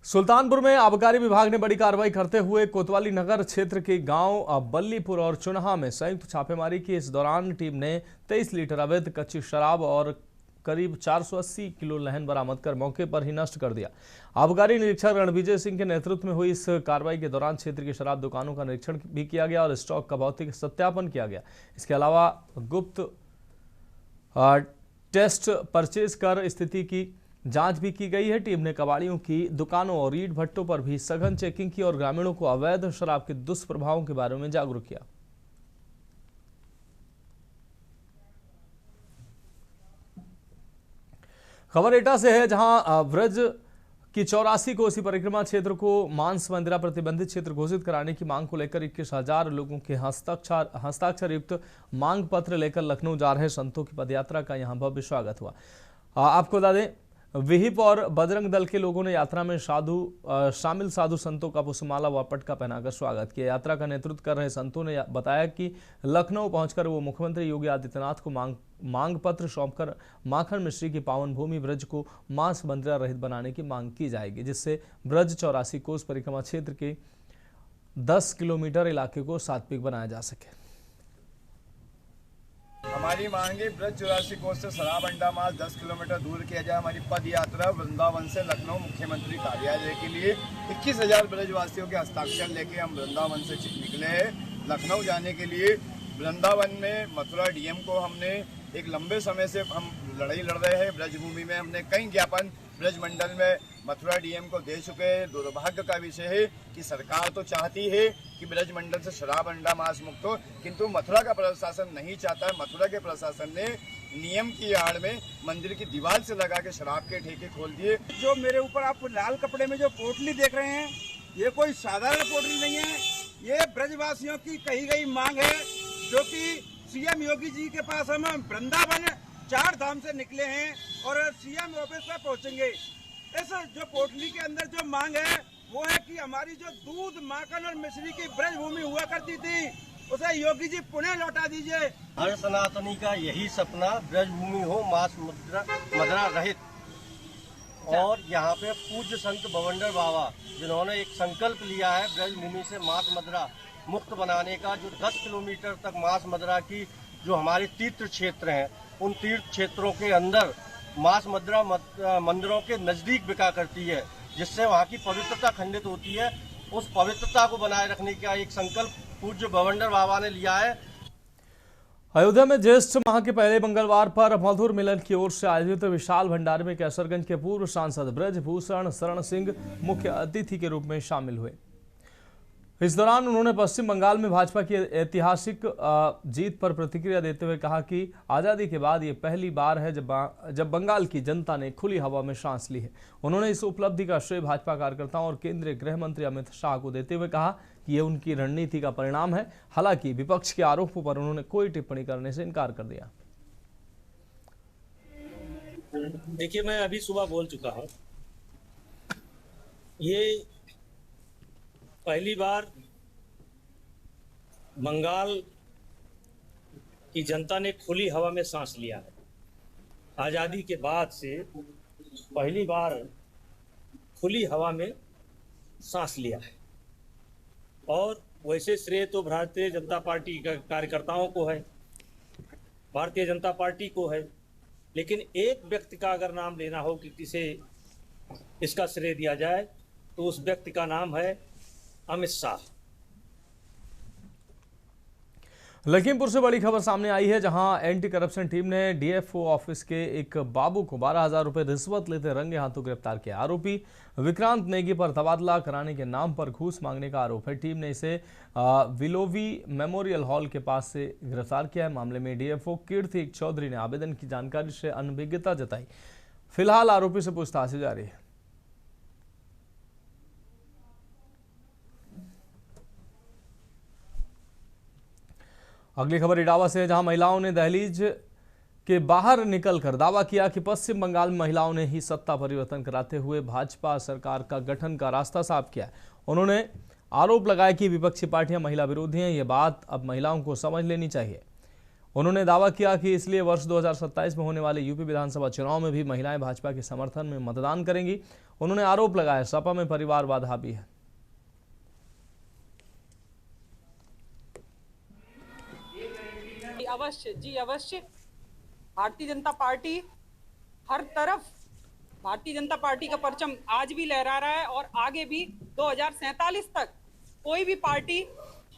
सुल्तानपुर में आबकारी विभाग ने बड़ी कार्रवाई करते हुए कोतवाली नगर क्षेत्र के गांव बल्लीपुर और चुनहा में संयुक्त छापेमारी की। इस दौरान टीम ने 23 लीटर अवैध कच्ची शराब और करीब 480 किलो लहन बरामद कर मौके पर ही नष्ट कर दिया। आबकारी निरीक्षक रणविजय सिंह के नेतृत्व में हुई इस कार्रवाई के दौरान क्षेत्र की शराब दुकानों का निरीक्षण भी किया गया और स्टॉक का भौतिक सत्यापन किया गया। इसके अलावा गुप्त टेस्ट परचेज कर स्थिति की जांच भी की गई है। टीम ने कबाड़ियों की दुकानों और ईंट भट्टों पर भी सघन चेकिंग की और ग्रामीणों को अवैध शराब के दुष्प्रभावों के बारे में जागरूक किया। खबर एटा से है, जहां ब्रज की 84 कोसी परिक्रमा क्षेत्र को मांस मंदिरा प्रतिबंधित क्षेत्र घोषित कराने की मांग को लेकर 21,000 लोगों के हस्ताक्षर युक्त मांग पत्र लेकर लखनऊ जा रहे संतों की पदयात्रा का यहां भव्य स्वागत हुआ। आपको बता दें, विहिप और बजरंग दल के लोगों ने यात्रा में शामिल साधु संतों का पुष्पमाला व पटका पहनाकर स्वागत किया। यात्रा का नेतृत्व कर रहे संतों ने बताया कि लखनऊ पहुंचकर वो मुख्यमंत्री योगी आदित्यनाथ को मांग पत्र सौंपकर माखन मिश्री की पावन भूमि ब्रज को मांस मंदिरा रहित बनाने की मांग की जाएगी, जिससे ब्रज 84 कोस परिक्रमा क्षेत्र के 10 किलोमीटर इलाके को सात्विक बनाया जा सके। हमारी मांग है ब्रज 84 कोस से शराब अंडा मास 10 किलोमीटर दूर किया जाए। हमारी पद यात्रा वृंदावन से लखनऊ मुख्यमंत्री कार्यालय के लिए 21,000 ब्रजवासियों के हस्ताक्षर लेके हम वृंदावन से निकले हैं लखनऊ जाने के लिए। वृंदावन में मथुरा डीएम को हमने एक लंबे समय से हम लड़ाई लड़ रहे हैं। ब्रजभूमि में हमने कई ज्ञापन ब्रज मंडल में मथुरा डीएम को दे चुके हैं। दुर्भाग्य का विषय है कि सरकार तो चाहती है कि ब्रज मंडल से शराब अंडा मांस मुक्त हो, किंतु मथुरा का प्रशासन नहीं चाहता है। मथुरा के प्रशासन ने नियम की आड़ में मंदिर की दीवार से लगा के शराब के ठेके खोल दिए। जो मेरे ऊपर आप लाल कपड़े में जो पोटली देख रहे हैं, ये कोई साधारण पोटली नहीं है। ये ब्रजवासियों की कही गई मांग है, जो कि सीएम योगी जी के पास हम वृंदावन 4 धाम से निकले हैं और सीएम ऑफिस पर पहुंचेंगे। इस जो पोटली के अंदर जो मांग है वो है कि हमारी जो दूध माखन और मिश्री की ब्रज भूमि हुआ करती थी, उसे योगी जी पुनः लौटा दीजिए। हर सनातनी का यही सपना ब्रज भूमि हो मांस मदिरा रहित। और यहाँ पे पूज्य संत बवंडर बाबा जिन्होंने एक संकल्प लिया है ब्रज भूमि से मांस मदिरा मुक्त बनाने का, जो 10 किलोमीटर तक मांस मदिरा की जो हमारे तीर्थ क्षेत्र हैं, उन तीर्थ क्षेत्रों के अंदर मांस मदिरा मंदिरों के नजदीक बिका करती है, जिससे वहाँ की पवित्रता खंडित होती है। उस पवित्रता को बनाए रखने का एक संकल्प पूज्य बवंडर बाबा ने लिया है। अयोध्या में ज्येष्ठ माह के पहले मंगलवार पर मधुर मिलन की ओर से आयोजित विशाल भंडारे में कैसरगंज के पूर्व सांसद ब्रजभूषण शरण सिंह मुख्य अतिथि के रूप में शामिल हुए। इस दौरान उन्होंने पश्चिम बंगाल में भाजपा की ऐतिहासिक जीत पर प्रतिक्रिया देते हुए कहा कि आज़ादी के बाद ये पहली बार है जब बंगाल की जनता ने खुली हवा में सांस ली है। उन्होंने इस उपलब्धि का श्रेय भाजपा कार्यकर्ताओं और केंद्रीय गृह मंत्री अमित शाह को देते हुए कहा कि ये उनकी रणनीति का परिणाम है। हालांकि विपक्ष के आरोपों पर उन्होंने कोई टिप्पणी करने से इनकार कर दिया। देखिए, मैं अभी सुबह बोल चुका हूँ, ये पहली बार बंगाल की जनता ने खुली हवा में सांस लिया है। आज़ादी के बाद से पहली बार खुली हवा में सांस लिया है। और वैसे श्रेय तो भारतीय जनता पार्टी का कार्यकर्ताओं को है, भारतीय जनता पार्टी को है, लेकिन एक व्यक्ति का अगर नाम लेना हो कि किसे इसका श्रेय दिया जाए तो उस व्यक्ति का नाम है अमित शाह। लखीमपुर से बड़ी खबर सामने आई है, जहां एंटी करप्शन टीम ने डीएफओ ऑफिस के एक बाबू को 12,000 रुपए रिश्वत लेते रंगे हाथों गिरफ्तार किया। आरोपी विक्रांत नेगी पर तबादला कराने के नाम पर घूस मांगने का आरोप है। टीम ने इसे विलोवी मेमोरियल हॉल के पास से गिरफ्तार किया है। मामले में डीएफओ कीर्ति चौधरी ने आवेदन की जानकारी से अनभिज्ञता जताई। फिलहाल आरोपी से पूछताछ जारी है। अगली खबर इटावा से है, जहां महिलाओं ने दहलीज के बाहर निकलकर दावा किया कि पश्चिम बंगाल में महिलाओं ने ही सत्ता परिवर्तन कराते हुए भाजपा सरकार का गठन का रास्ता साफ किया। उन्होंने आरोप लगाया कि विपक्षी पार्टियां महिला विरोधी हैं। ये बात अब महिलाओं को समझ लेनी चाहिए। उन्होंने दावा किया कि इसलिए वर्ष 2027 में होने वाले यूपी विधानसभा चुनाव में भी महिलाएं भाजपा के समर्थन में मतदान करेंगी। उन्होंने आरोप लगाया सपा में परिवारवाद हावी है। अवश्य जी अवश्य, भारतीय जनता पार्टी हर तरफ भारतीय जनता पार्टी का परचम आज भी लहरा रहा है और आगे भी 2047 तक कोई भी पार्टी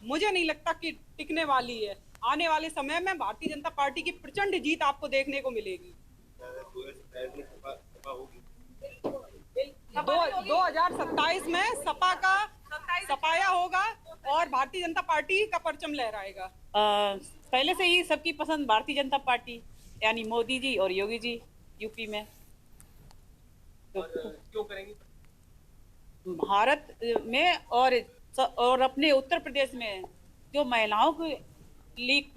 मुझे नहीं लगता कि टिकने वाली है। आने वाले समय में भारतीय जनता पार्टी की प्रचंड जीत आपको देखने को मिलेगी। 2027 में सपा का सफाया होगा और भारतीय जनता पार्टी का परचम लहराएगा। पहले से ही सबकी पसंद भारतीय जनता पार्टी यानी मोदी जी और योगी जी यूपी में। तो क्यों करेंगे? भारत में और अपने उत्तर प्रदेश में जो महिलाओं को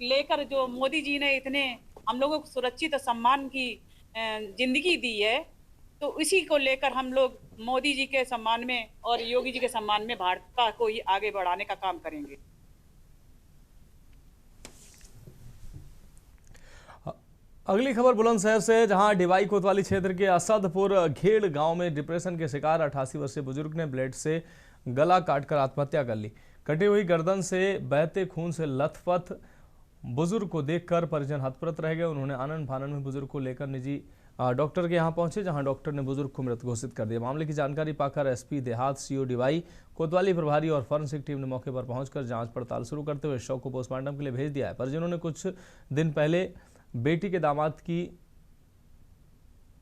लेकर जो मोदी जी ने इतने हम लोगों को सुरक्षित और सम्मान की जिंदगी दी है, तो इसी को लेकर हम लोग मोदी जी के सम्मान में और योगी जी के सम्मान में भारत को ही आगे बढ़ाने का काम करेंगे। अगली खबर बुलंदशहर से, जहां डिवाई कोतवाली क्षेत्र के असदपुर घेड़ गांव में डिप्रेशन के शिकार 88 वर्षीय बुजुर्ग ने ब्लेड से गला काटकर आत्महत्या कर ली। कटी हुई गर्दन से बहते खून से लथपथ बुजुर्ग को देखकर परिजन हतप्रत रह गए। उन्होंने आनन फानन में बुजुर्ग को लेकर निजी डॉक्टर के यहां पहुंचे, जहां डॉक्टर ने बुजुर्ग को मृत घोषित कर दिया। मामले की जानकारी पाकर एसपी देहात, सीओ डिवाई कोतवाली प्रभारी और फॉरेंसिक टीम ने मौके पर पहुंचकर जांच पड़ताल शुरू करते हुए शव को पोस्टमार्टम के लिए भेज दिया है। परिजनों ने कुछ दिन पहले बेटी के दामाद की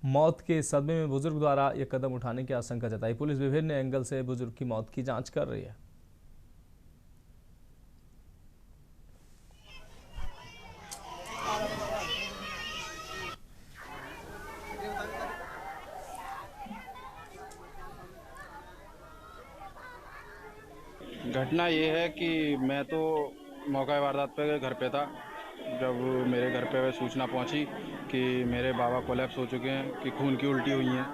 मौत के सदमे में बुजुर्ग द्वारा यह कदम उठाने की आशंका जताई। पुलिस विभिन्न एंगल से बुजुर्ग की मौत की जांच कर रही है। घटना ये है कि मैं तो मौका वारदात पे घर पे था। जब मेरे घर पे सूचना पहुंची कि मेरे बाबा कोलैप्स हो चुके हैं, कि खून की उल्टी हुई हैं,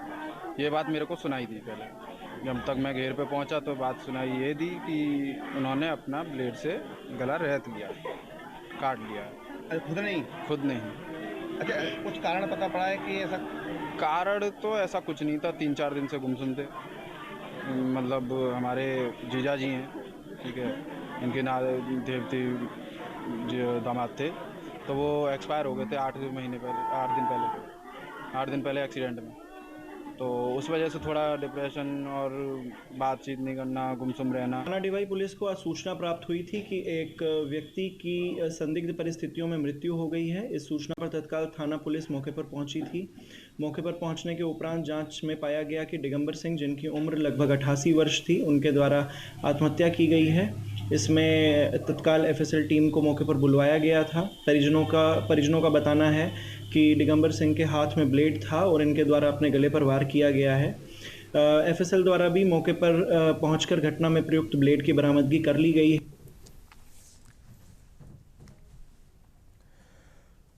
ये बात मेरे को सुनाई दी। पहले जब तक मैं घेर पे पहुंचा तो बात सुनाई ये दी कि उन्होंने अपना ब्लेड से गला रेत लिया, काट लिया। खुद नहीं। अच्छा, कुछ कारण पता पड़ा है कि ऐसा? कारण तो ऐसा कुछ नहीं था, 3-4 दिन से गुमसुम थे। मतलब हमारे जीजा जी हैं, ठीक है, इनके देवती दामाद थे, तो वो एक्सपायर हो गए थे 8 दिन पहले एक्सीडेंट में। तो उस वजह से थोड़ा डिप्रेशन और बातचीत नहीं करना, गुमसुम रहना। थाना डिवाई पुलिस को आज सूचना प्राप्त हुई थी कि एक व्यक्ति की संदिग्ध परिस्थितियों में मृत्यु हो गई है। इस सूचना पर तत्काल थाना पुलिस मौके पर पहुंची थी। मौके पर पहुंचने के उपरांत जांच में पाया गया कि दिगंबर सिंह, जिनकी उम्र लगभग 88 वर्ष थी, उनके द्वारा आत्महत्या की गई है। इसमें तत्काल एफएसएल टीम को मौके पर बुलवाया गया था। परिजनों का बताना है कि दिगंबर सिंह के हाथ में ब्लेड था और इनके द्वारा अपने गले पर वार किया गया है। एफएसएल द्वारा भी मौके पर पहुंचकर घटना में प्रयुक्त ब्लेड की बरामदगी कर ली गई है।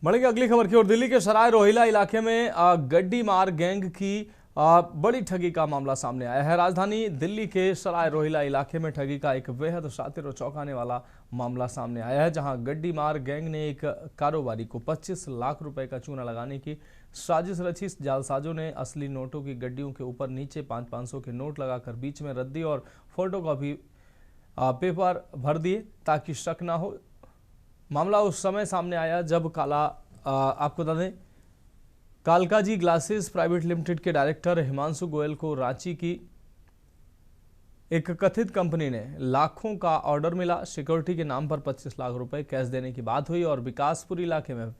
बढ़ेंगे अगली खबर की ओर। दिल्ली के सराय रोहिला इलाके में गड्डी मार गैंग की बड़ी ठगी का मामला सामने आया है। राजधानी दिल्ली के सराय रोहिला इलाके में ठगी का एक बेहद शातिर और चौंकाने वाला मामला सामने आया है, जहां गड्डी मार गैंग ने एक कारोबारी को 25 लाख रुपए का चूना लगाने की साजिश रची। जालसाजों ने असली नोटों की गड्डियों के ऊपर नीचे 500 के नोट लगाकर बीच में रद्दी और फोटोकॉपी पेपर भर दिए ताकि शक ना हो। मामला उस समय सामने आया जब आपको बता दें कालकाजी ग्लासेस प्राइवेट लिमिटेड के डायरेक्टर हिमांशु गोयल को रांची की एक कथित कंपनी ने लाखों का ऑर्डर मिला। सिक्योरिटी के नाम पर 25 लाख रुपए कैश देने की बात हुई और विकासपुर इलाके में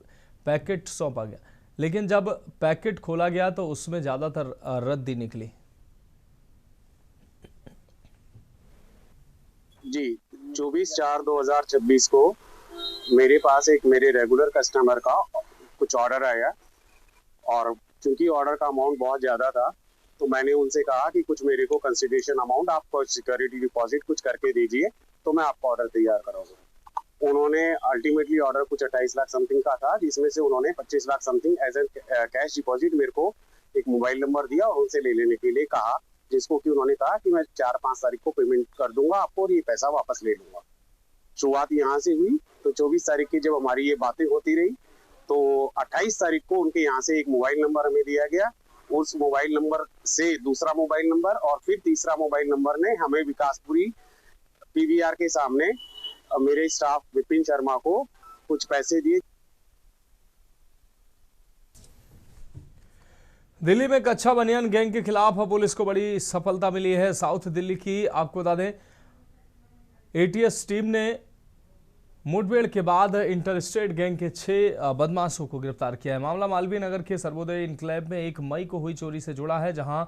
पैकेट सौंपा गया, लेकिन जब पैकेट खोला गया तो उसमें ज्यादातर रद्दी निकली। जी 24/4/2026 को मेरे पास एक मेरे रेगुलर कस्टमर का कुछ ऑर्डर आया और क्योंकि ऑर्डर का अमाउंट बहुत ज़्यादा था तो मैंने उनसे कहा कि कुछ मेरे को कंसिडरेशन अमाउंट आपको सिक्योरिटी डिपॉजिट कुछ करके दीजिए तो मैं आपका ऑर्डर तैयार कराऊंगा। उन्होंने अल्टीमेटली ऑर्डर कुछ 28 लाख समथिंग का था, जिसमें से उन्होंने 25 lakh something as a cash deposit मेरे को एक मोबाइल नंबर दिया और उनसे ले लेने के लिए कहा, जिसको कि उन्होंने कहा कि मैं 4-5 तारीख को पेमेंट कर दूंगा आपको और ये पैसा वापस ले लूंगा। शुरुआत यहाँ से हुई। तो 24 तारीख की जब हमारी ये बातें होती रही तो 28 तारीख को उनके यहाँ से एक मोबाइल नंबर हमें दिया गया। उस मोबाइल नंबर से दूसरा मोबाइल नंबर और फिर तीसरा मोबाइल नंबर ने हमें विकासपुरी पीवीआर के सामने मेरे स्टाफ विपिन शर्मा को कुछ पैसे दिए। दिल्ली में कच्चा बनियान गैंग के खिलाफ पुलिस को बड़ी सफलता मिली है। साउथ दिल्ली की आपको बता दें एटीएस टीम ने मुठभेड़ के बाद इंटरस्टेट गैंग के 6 बदमाशों को गिरफ्तार किया है। मामला मालवीय नगर के सर्वोदय इनक्लेव में 1 मई को हुई चोरी से जुड़ा है, जहां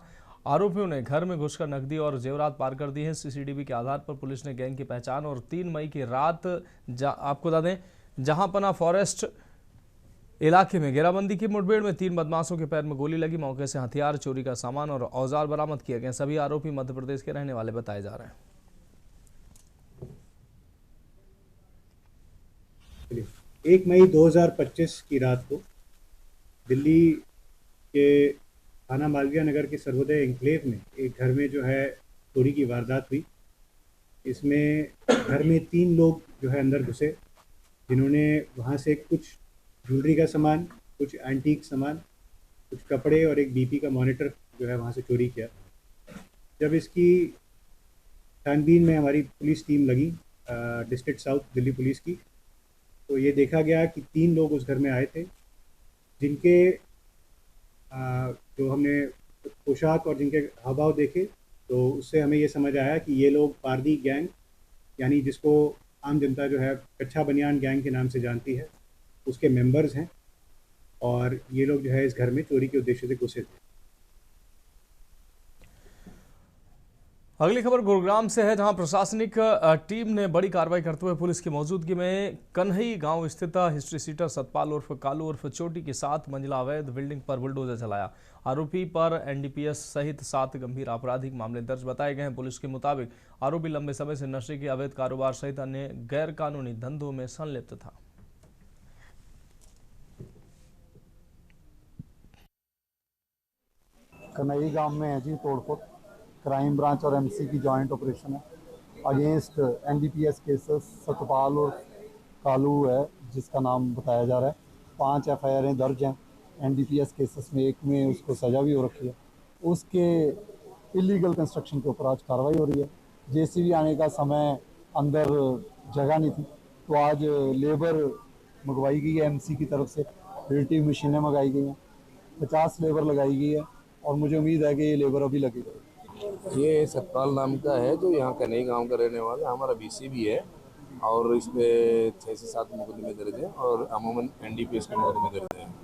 आरोपियों ने घर में घुसकर नकदी और जेवरात पार कर दी है। सीसीटीवी के आधार पर पुलिस ने गैंग की पहचान और 3 मई की रात आपको बता दें जहांपना फॉरेस्ट इलाके में घेराबंदी की मुठभेड़ में 3 बदमाशों के पैर में गोली लगी। मौके से हथियार, चोरी का सामान और औजार बरामद किए गए। सभी आरोपी मध्य प्रदेश के रहने वाले बताए जा रहे हैं। 1 मई 2025 की रात को दिल्ली के थाना मालवीय नगर के सर्वोदय एन्क्लेव में एक घर में जो है चोरी की वारदात हुई। इसमें घर में 3 लोग जो है अंदर घुसे, जिन्होंने वहाँ से कुछ ज्वेलरी का सामान, कुछ एंटीक सामान, कुछ कपड़े और एक बीपी का मॉनिटर जो है वहाँ से चोरी किया। जब इसकी छानबीन में हमारी पुलिस टीम लगी डिस्ट्रिक्ट साउथ दिल्ली पुलिस की, तो ये देखा गया कि 3 लोग उस घर में आए थे, जिनके जो हमने पोशाक और जिनके हाव-भाव देखे तो उससे हमें ये समझ आया कि ये लोग पारदी गैंग, यानी जिसको आम जनता जो है कच्चा बनियान गैंग के नाम से जानती है, उसके मेंबर्स हैं और ये लोग जो है इस घर में चोरी के उद्देश्य से घुसे थे। अगली खबर गुरुग्राम से है, जहां प्रशासनिक टीम ने बड़ी कार्रवाई करते हुए पुलिस की मौजूदगी में कन्हई गांव स्थित हिस्ट्री सीटर सतपाल उर्फ कालू उर्फ चोटी की 7 मंजिला अवैध बिल्डिंग पर बुलडोजर चलाया। आरोपी पर एनडीपीएस सहित 7 गंभीर आपराधिक मामले दर्ज बताए गए हैं। पुलिस के मुताबिक आरोपी लंबे समय से नशे के अवैध कारोबार सहित अन्य गैर कानूनी धंधों में संलिप्त था। कन्हई गांव में है जी तोड़फोड़, क्राइम ब्रांच और एमसी की जॉइंट ऑपरेशन है अगेंस्ट एनडीपीएस केसेस सतपाल और कालू है जिसका नाम बताया जा रहा है। 5 एफआईआर दर्ज हैं एनडीपीएस केसेस में, एक में उसको सज़ा भी हो रखी है। उसके इलीगल कंस्ट्रक्शन के ऊपर आज कार्रवाई हो रही है। जेसीबी आने का समय अंदर जगह नहीं थी, तो आज लेबर मंगवाई गई है एमसी की तरफ से, रिलेटिव मशीनें मंगाई गई हैं, 50 लेबर लगाई गई है और मुझे उम्मीद है कि ये लेबर अभी लगेगा। ये सतपाल नाम का है जो यहाँ कन्हई गांव का रहने वाला, हमारा बीसी भी है और इस पे 6 से 7 मुकदमे दर्ज हैं और अमूमन एनडीपीएस के मुकदमे दर्ज हैं,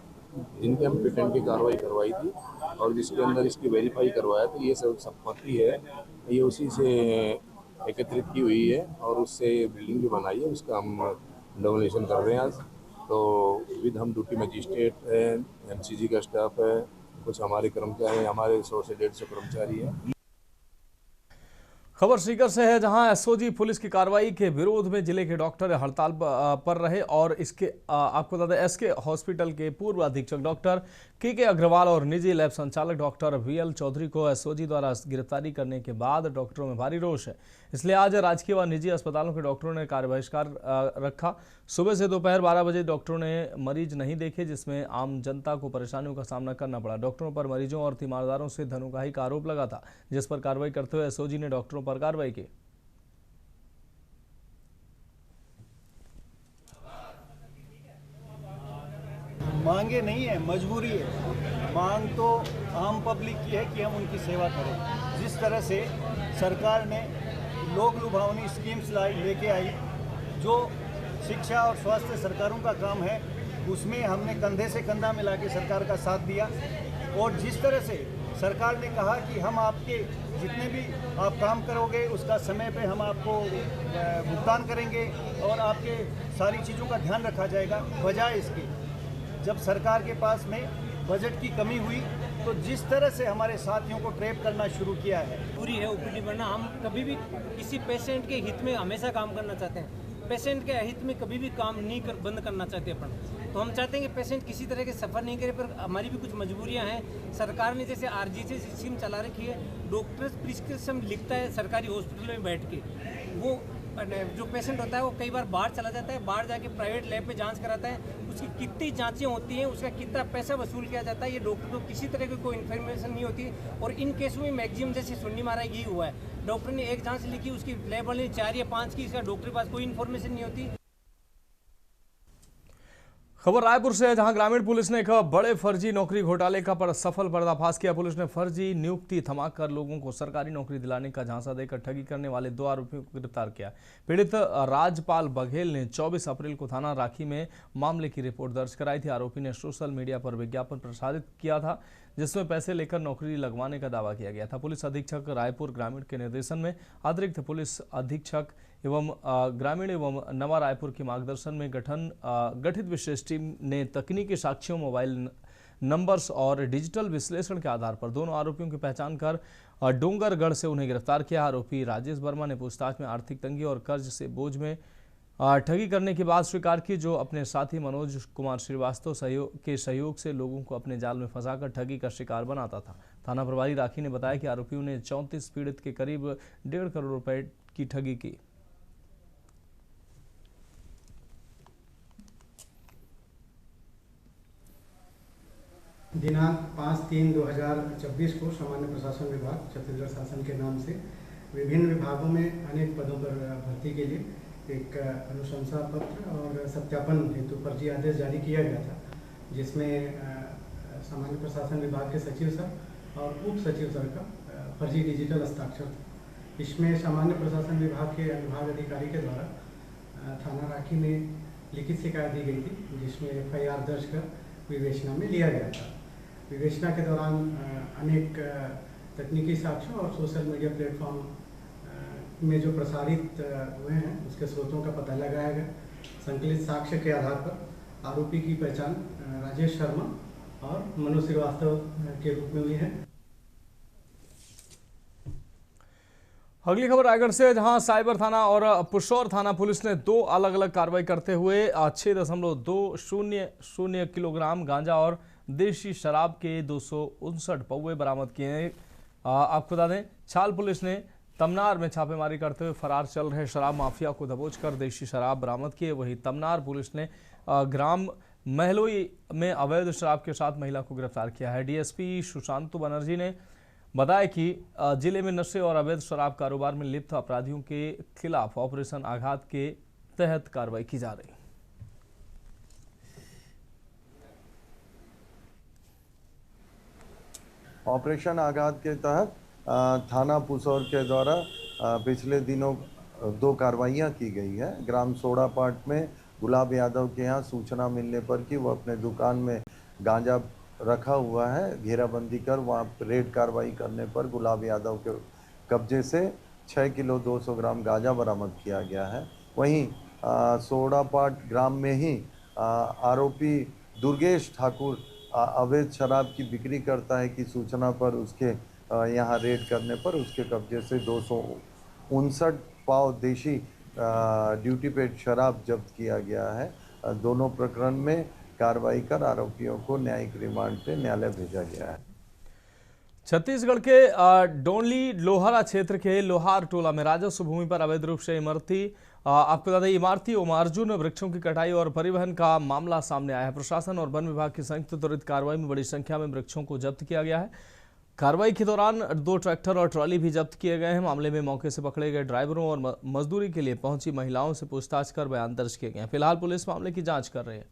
जिनके हम पेटेंट की कार्रवाई करवाई थी और जिसके अंदर इसकी वेरीफाई करवाया तो ये सब संपत्ति है, ये उसी से एकत्रित की हुई है और उससे बिल्डिंग भी बनाई है, उसका हम डोमिनेशन कर रहे हैं आज। तो विद हम ड्यूटी मजिस्ट्रेट है, एमसीजी का स्टाफ है, कुछ हमारे कर्मचारी, हमारे 100 से 150 कर्मचारी हैं। खबर सीकर से है, जहां एसओजी पुलिस की कार्रवाई के विरोध में जिले के डॉक्टर हड़ताल पर रहे और इसके आपको बता दें एसके हॉस्पिटल के पूर्व अधीक्षक डॉक्टर के अग्रवाल और निजी लैब संचालक डॉक्टर वीएल चौधरी को एसओजी द्वारा गिरफ्तारी करने के बाद डॉक्टरों में भारी रोष है। इसलिए आज राजकीय व निजी अस्पतालों के डॉक्टरों ने कार्य बहिष्कार रखा। सुबह से दोपहर 12 बजे डॉक्टरों ने मरीज नहीं देखे, जिसमें आम जनता को परेशानियों का सामना करना पड़ा। डॉक्टरों पर मरीजों और तीमारदारों से धनोकाही का आरोप लगा था, जिस पर कार्रवाई करते हुए एसओजी ने डॉक्टरों पर कार्रवाई की। मांगे नहीं है, मजबूरी है। मांग तो आम पब्लिक की है कि हम उनकी सेवा करें। जिस तरह से सरकार ने लोक लुभावनी स्कीम्स लेके आई, जो शिक्षा और स्वास्थ्य सरकारों का काम है, उसमें हमने कंधे से कंधा मिला के सरकार का साथ दिया। और जिस तरह से सरकार ने कहा कि हम आपके जितने भी आप काम करोगे उसका समय पे हम आपको भुगतान करेंगे और आपके सारी चीज़ों का ध्यान रखा जाएगा, बजाय इसके जब सरकार के पास में बजट की कमी हुई तो जिस तरह से हमारे साथियों को ट्रैप करना शुरू किया है। पूरी है ओपीडी बनना, हम कभी भी किसी पेशेंट के हित में हमेशा काम करना चाहते हैं। पेशेंट के हित में कभी भी काम नहीं बंद करना चाहते अपन। तो हम चाहते हैं कि पेशेंट किसी तरह के सफ़र नहीं करे, पर हमारी भी कुछ मजबूरियां हैं। सरकार ने जैसे आरजीसी स्कीम चला रखी है, डॉक्टर प्रिस्क्रिप्शन लिखता है सरकारी हॉस्पिटल में बैठ के, वो जो पेशेंट होता है वो कई बार बाहर चला जाता है, बाहर जाके प्राइवेट लैब में जांच कराता है, उसकी कितनी जांचें होती हैं, उसका कितना पैसा वसूल किया जाता है, ये डॉक्टर को किसी तरह की कोई इन्फॉर्मेशन नहीं होती। और इन केसों में मैक्सिमम जैसे सुन्नी मारा यही हुआ है, डॉक्टर ने एक जांच लिखी, उसकी लैब वाले 4 या 5 की, इसका डॉक्टर के पास कोई इन्फॉर्मेशन नहीं होती। खबर रायपुर से है, जहां ग्रामीण पुलिस ने एक बड़े फर्जी नौकरी घोटाले का सफल पर्दाफाश किया। पुलिस ने फर्जी नियुक्ति थमाकर लोगों को सरकारी नौकरी दिलाने का झांसा देकर ठगी करने वाले 2 आरोपियों को गिरफ्तार किया। पीड़ित राजपाल बघेल ने 24 अप्रैल को थाना राखी में मामले की रिपोर्ट दर्ज कराई थी। आरोपी ने सोशल मीडिया पर विज्ञापन प्रसारित किया था जिसमें पैसे लेकर नौकरी लगवाने का दावा किया गया था। पुलिस अधीक्षक रायपुर ग्रामीण के निर्देशन में अतिरिक्त पुलिस अधीक्षक एवं ग्रामीण एवं नवा रायपुर के मार्गदर्शन में गठित विशेष टीम ने तकनीकी साक्ष्यों, मोबाइल नंबर्स और डिजिटल विश्लेषण के आधार पर दोनों आरोपियों की पहचान कर डोंगरगढ़ से उन्हें गिरफ्तार किया। आरोपी राजेश वर्मा ने पूछताछ में आर्थिक तंगी और कर्ज से बोझ में ठगी करने की बात स्वीकार की, जो अपने साथी मनोज कुमार श्रीवास्तव के सहयोग से लोगों को अपने जाल में फंसाकर ठगी का शिकार बनाता था। थाना प्रभारी राखी ने बताया कि आरोपियों ने 34 पीड़ित के करीब 1.5 करोड़ रुपए की ठगी की। दिनांक 5/3/2024 को सामान्य प्रशासन विभाग छत्तीसगढ़ शासन के नाम से विभिन्न विभागों में अनेक पदों पर भर्ती के लिए एक अनुशंसा पत्र और सत्यापन हेतु फर्जी आदेश जारी किया गया था, जिसमें सामान्य प्रशासन विभाग के सचिव सर और उप सचिव सर का फर्जी डिजिटल हस्ताक्षर था। इसमें सामान्य प्रशासन विभाग के अनुभाग अधिकारी के द्वारा थाना राखी में लिखित शिकायत दी गई थी, जिसमें FIR दर्ज कर विवेचना में लिया गया था। विवेचना के दौरान अनेक तकनीकी साक्ष्यों और सोशल मीडिया प्लेटफॉर्म में जो प्रसारित हुए हैं उसके स्रोतों का पता लगाया गया। संकलित साक्ष्य के आधार पर आरोपी की पहचान राजेश शर्मा और मनोज श्रीवास्तव के रूप में हुई है। अगली खबर रायगढ़ से, जहां साइबर थाना और पुशौर थाना पुलिस ने 2 अलग अलग कार्रवाई करते हुए 6.200 किलोग्राम गांजा और देशी शराब के 259 पौवे बरामद किए। आपको बता दें, छाल पुलिस ने तमनार में छापेमारी करते हुए फरार चल रहे शराब माफिया को दबोच कर देशी शराब बरामद किए। वहीं तमनार पुलिस ने ग्राम महलोई में अवैध शराब के साथ महिला को गिरफ्तार किया है। DSP सुशांतु बनर्जी ने बताया कि जिले में नशे और अवैध शराब कारोबार में लिप्त अपराधियों के खिलाफ ऑपरेशन आघात के तहत कार्रवाई की जा रही। ऑपरेशन आघात के तहत थाना पुशौर के द्वारा पिछले दिनों 2 कार्रवाइयाँ की गई है। ग्राम सोड़ापाट में गुलाब यादव के यहाँ सूचना मिलने पर कि वो अपने दुकान में गांजा रखा हुआ है, घेराबंदी कर वहाँ रेड कार्रवाई करने पर गुलाब यादव के कब्जे से 6 किलो 200 ग्राम गांजा बरामद किया गया है। वहीं सोड़ापाट ग्राम में ही आरोपी दुर्गेश ठाकुर अवैध शराब की बिक्री करता है कि सूचना पर उसके यहाँ रेड करने पर उसके कब्जे से 259 पाव देशी ड्यूटी पेड शराब जब्त किया गया है। दोनों प्रकरण में कार्रवाई कर आरोपियों को न्यायिक रिमांड पे न्यायालय भेजा गया है। छत्तीसगढ़ के डोंडली लोहारा क्षेत्र के लोहार टोला में राजस्व भूमि पर अवैध रूप से आपको बता दें इमारती ओमार्जुन वृक्षों की कटाई और परिवहन का मामला सामने आया है। प्रशासन और वन विभाग की संयुक्त त्वरित कार्रवाई में बड़ी संख्या में वृक्षों को जब्त किया गया है। कार्रवाई के दौरान 2 ट्रैक्टर और ट्रॉली भी जब्त किए गए हैं। मामले में मौके से पकड़े गए ड्राइवरों और मजदूरी के लिए पहुंची महिलाओं से पूछताछ कर बयान दर्ज किए गए हैं। फिलहाल पुलिस मामले की जाँच कर रही है।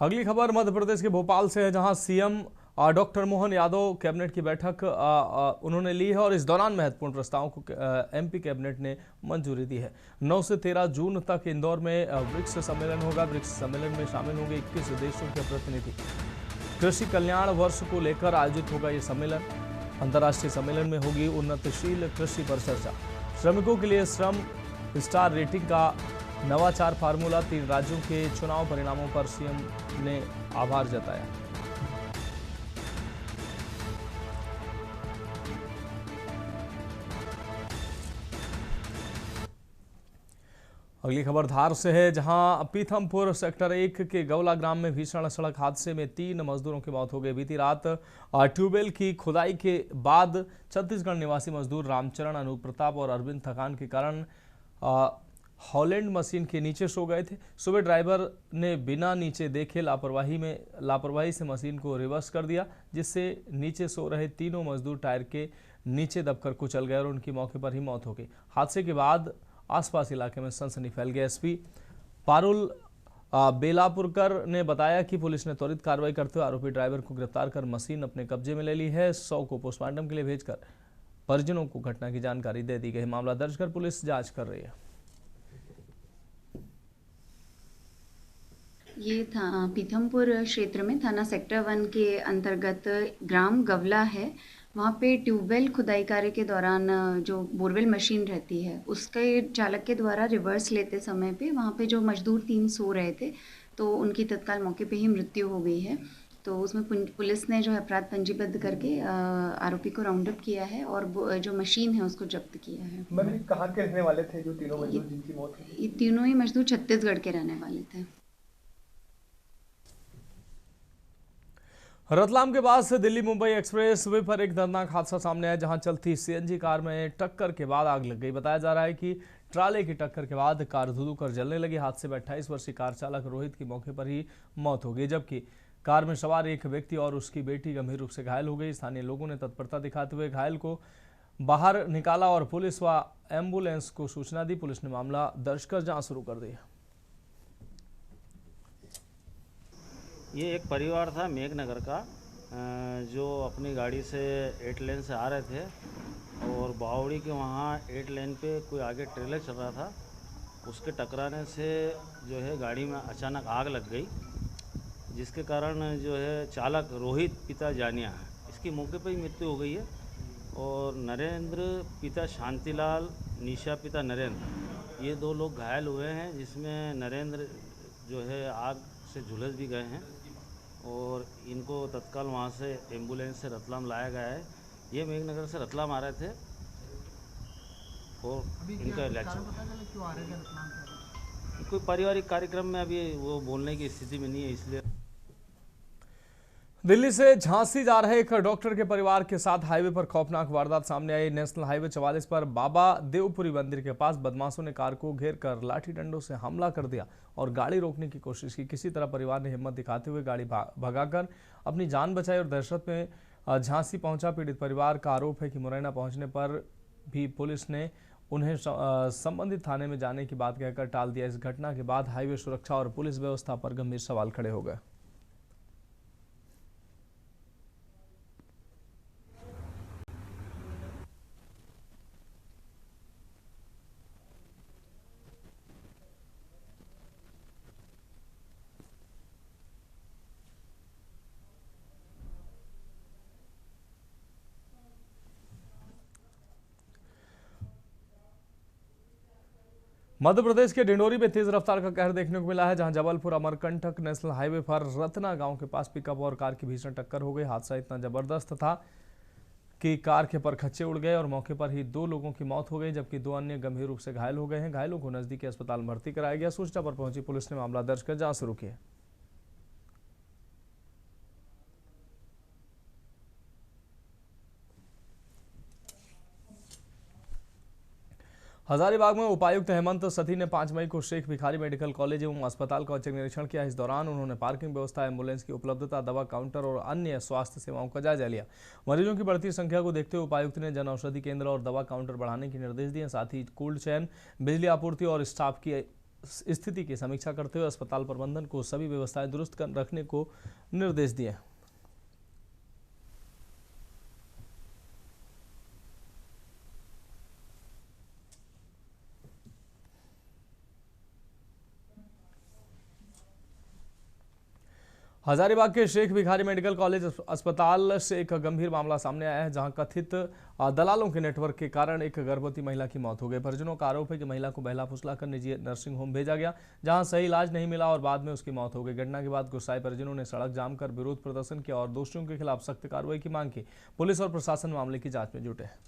अगली खबर मध्य प्रदेश के भोपाल से है, जहां CM doctor Mohan Yadav cabinet की बैठक उन्होंने ली है और इस दौरान महत्वपूर्ण प्रस्तावों को एमपी कैबिनेट ने मंजूरी दी है। 9 से 13 जून तक इंदौर में ब्रिक्स सम्मेलन होगा। ब्रिक्स सम्मेलन में शामिल होंगे 21 देशों के प्रतिनिधि। कृषि कल्याण वर्ष को लेकर आयोजित होगा ये सम्मेलन। अंतर्राष्ट्रीय सम्मेलन में होगी उन्नतशील कृषि पर चर्चा। श्रमिकों के लिए श्रम स्टार रेटिंग का नवाचार फार्मूला। 3 राज्यों के चुनाव परिणामों पर सीएम ने आभार जताया। अगली खबर धार से है, जहां पीथमपुर सेक्टर 1 के गौला ग्राम में भीषण सड़क हादसे में 3 मजदूरों की मौत हो गई। बीती रात ट्यूबवेल की खुदाई के बाद छत्तीसगढ़ निवासी मजदूर रामचरण, अनूप प्रताप और अरविंद थकान के कारण हॉलैंड मशीन के नीचे सो गए थे। सुबह ड्राइवर ने बिना नीचे देखे लापरवाही से मशीन को रिवर्स कर दिया, जिससे नीचे सो रहे तीनों मजदूर टायर के नीचे दबकर कुचल गए और उनकी मौके पर ही मौत हो गई। हादसे के बाद आसपास इलाके में सनसनी फैल गई। एसपी पारुल बेलापुरकर ने बताया कि पुलिस ने त्वरित कार्रवाई करते हुए आरोपी ड्राइवर को गिरफ्तार कर मशीन अपने कब्जे में ले ली है। 100 को पोस्टमार्टम के लिए भेजकर परिजनों को घटना की जानकारी दे दी गई। मामला दर्ज कर पुलिस जांच कर रही है। ये पीथमपुर क्षेत्र में थाना सेक्टर 1 के अंतर्गत ग्राम गवला है। वहाँ पे ट्यूबवेल खुदाई कार्य के दौरान जो बोरवेल मशीन रहती है, उसके चालक के द्वारा रिवर्स लेते समय पे वहाँ पे जो मजदूर 3 सो रहे थे, तो उनकी तत्काल मौके पे ही मृत्यु हो गई है। तो उसमें पुलिस ने जो है अपराध पंजीबद्ध करके आरोपी को राउंड अप किया है और जो मशीन है उसको जब्त किया है। मैम, कहाँ के रहने वाले थे जो तीनों मजदूर जिनकी मौत हुई? ये तीनों ही मजदूर छत्तीसगढ़ के रहने वाले थे। रतलाम के पास दिल्ली मुंबई एक्सप्रेस वे पर एक दर्दनाक हादसा सामने आया, जहां चलती सीएनजी कार में टक्कर के बाद आग लग गई। बताया जा रहा है कि ट्राले की टक्कर के बाद कार धुआं कर जलने लगी। हादसे में 28 वर्षीय कार चालक रोहित की मौके पर ही मौत हो गई, जबकि कार में सवार एक व्यक्ति और उसकी बेटी गंभीर रूप से घायल हो गई। स्थानीय लोगों ने तत्परता दिखाते हुए घायल को बाहर निकाला और पुलिस व एम्बुलेंस को सूचना दी। पुलिस ने मामला दर्ज कर जांच शुरू कर दी है। ये एक परिवार था मेघनगर का, जो अपनी गाड़ी से 8 लेन से आ रहे थे और बावड़ी के वहाँ 8 लेन पे कोई आगे ट्रेलर चल रहा था। उसके टकराने से जो है गाड़ी में अचानक आग लग गई, जिसके कारण जो है चालक रोहित पिता जानिया, इसकी मौके पर ही मृत्यु हो गई है। और नरेंद्र पिता शांतिलाल, निशा पिता नरेंद्र, ये 2 लोग घायल हुए हैं, जिसमें नरेंद्र जो है आग से झुलस भी गए हैं और इनको तत्काल वहाँ से एम्बुलेंस से रतलाम लाया गया है। ये मेघनगर से रतलाम आ रहे थे और इनका इलाज चल रहा है। कोई पारिवारिक कार्यक्रम में अभी वो बोलने की स्थिति में नहीं है, इसलिए। दिल्ली से झांसी जा रहे एक डॉक्टर के परिवार के साथ हाईवे पर खौफनाक वारदात सामने आई। नेशनल हाईवे 44 पर बाबा देवपुरी मंदिर के पास बदमाशों ने कार को घेर कर लाठी डंडों से हमला कर दिया और गाड़ी रोकने की कोशिश की। किसी तरह परिवार ने हिम्मत दिखाते हुए गाड़ी भगाकर अपनी जान बचाई और दहशत में झांसी पहुंचा। पीड़ित परिवार का आरोप है कि मुरैना पहुंचने पर भी पुलिस ने उन्हें संबंधित थाने में जाने की बात कहकर टाल दिया। इस घटना के बाद हाईवे सुरक्षा और पुलिस व्यवस्था पर गंभीर सवाल खड़े हो गए। मध्य प्रदेश के डिंडोरी में तेज रफ्तार का कहर देखने को मिला है, जहां जबलपुर अमरकंटक नेशनल हाईवे पर रत्ना गांव के पास पिकअप और कार की भीषण टक्कर हो गई। हादसा इतना जबरदस्त था कि कार के परखच्चे उड़ गए और मौके पर ही 2 लोगों की मौत हो गई, जबकि 2 अन्य गंभीर रूप से घायल हो गए हैं। घायलों को नजदीकी अस्पताल में भर्ती कराया गया। सूचना पर पहुंची पुलिस ने मामला दर्ज कर जांच शुरू की है। हजारीबाग में उपायुक्त हेमंत सती ने 5 मई को शेख भिखारी मेडिकल कॉलेज एवं अस्पताल का औचक निरीक्षण किया। इस दौरान उन्होंने पार्किंग व्यवस्था, एम्बुलेंस की उपलब्धता, दवा काउंटर और अन्य स्वास्थ्य सेवाओं का जायजा लिया। मरीजों की बढ़ती संख्या को देखते हुए उपायुक्त ने जन औषधि केंद्र और दवा काउंटर बढ़ाने के निर्देश दिए। साथ ही कोल्ड चेन, बिजली आपूर्ति और स्टाफ की स्थिति की समीक्षा करते हुए अस्पताल प्रबंधन को सभी व्यवस्थाएं दुरुस्त रखने को निर्देश दिए। हजारीबाग के शेख भिखारी मेडिकल कॉलेज अस्पताल से एक गंभीर मामला सामने आया है, जहां कथित दलालों के नेटवर्क के कारण एक गर्भवती महिला की मौत हो गई। परिजनों का आरोप है कि महिला को बहला फुसला कर निजी नर्सिंग होम भेजा गया, जहां सही इलाज नहीं मिला और बाद में उसकी मौत हो गई। घटना के बाद गुस्साए परिजनों ने सड़क जाम कर विरोध प्रदर्शन किया और दोषियों के खिलाफ सख्त कार्रवाई की मांग की। पुलिस और प्रशासन मामले की जांच में जुटे हैं।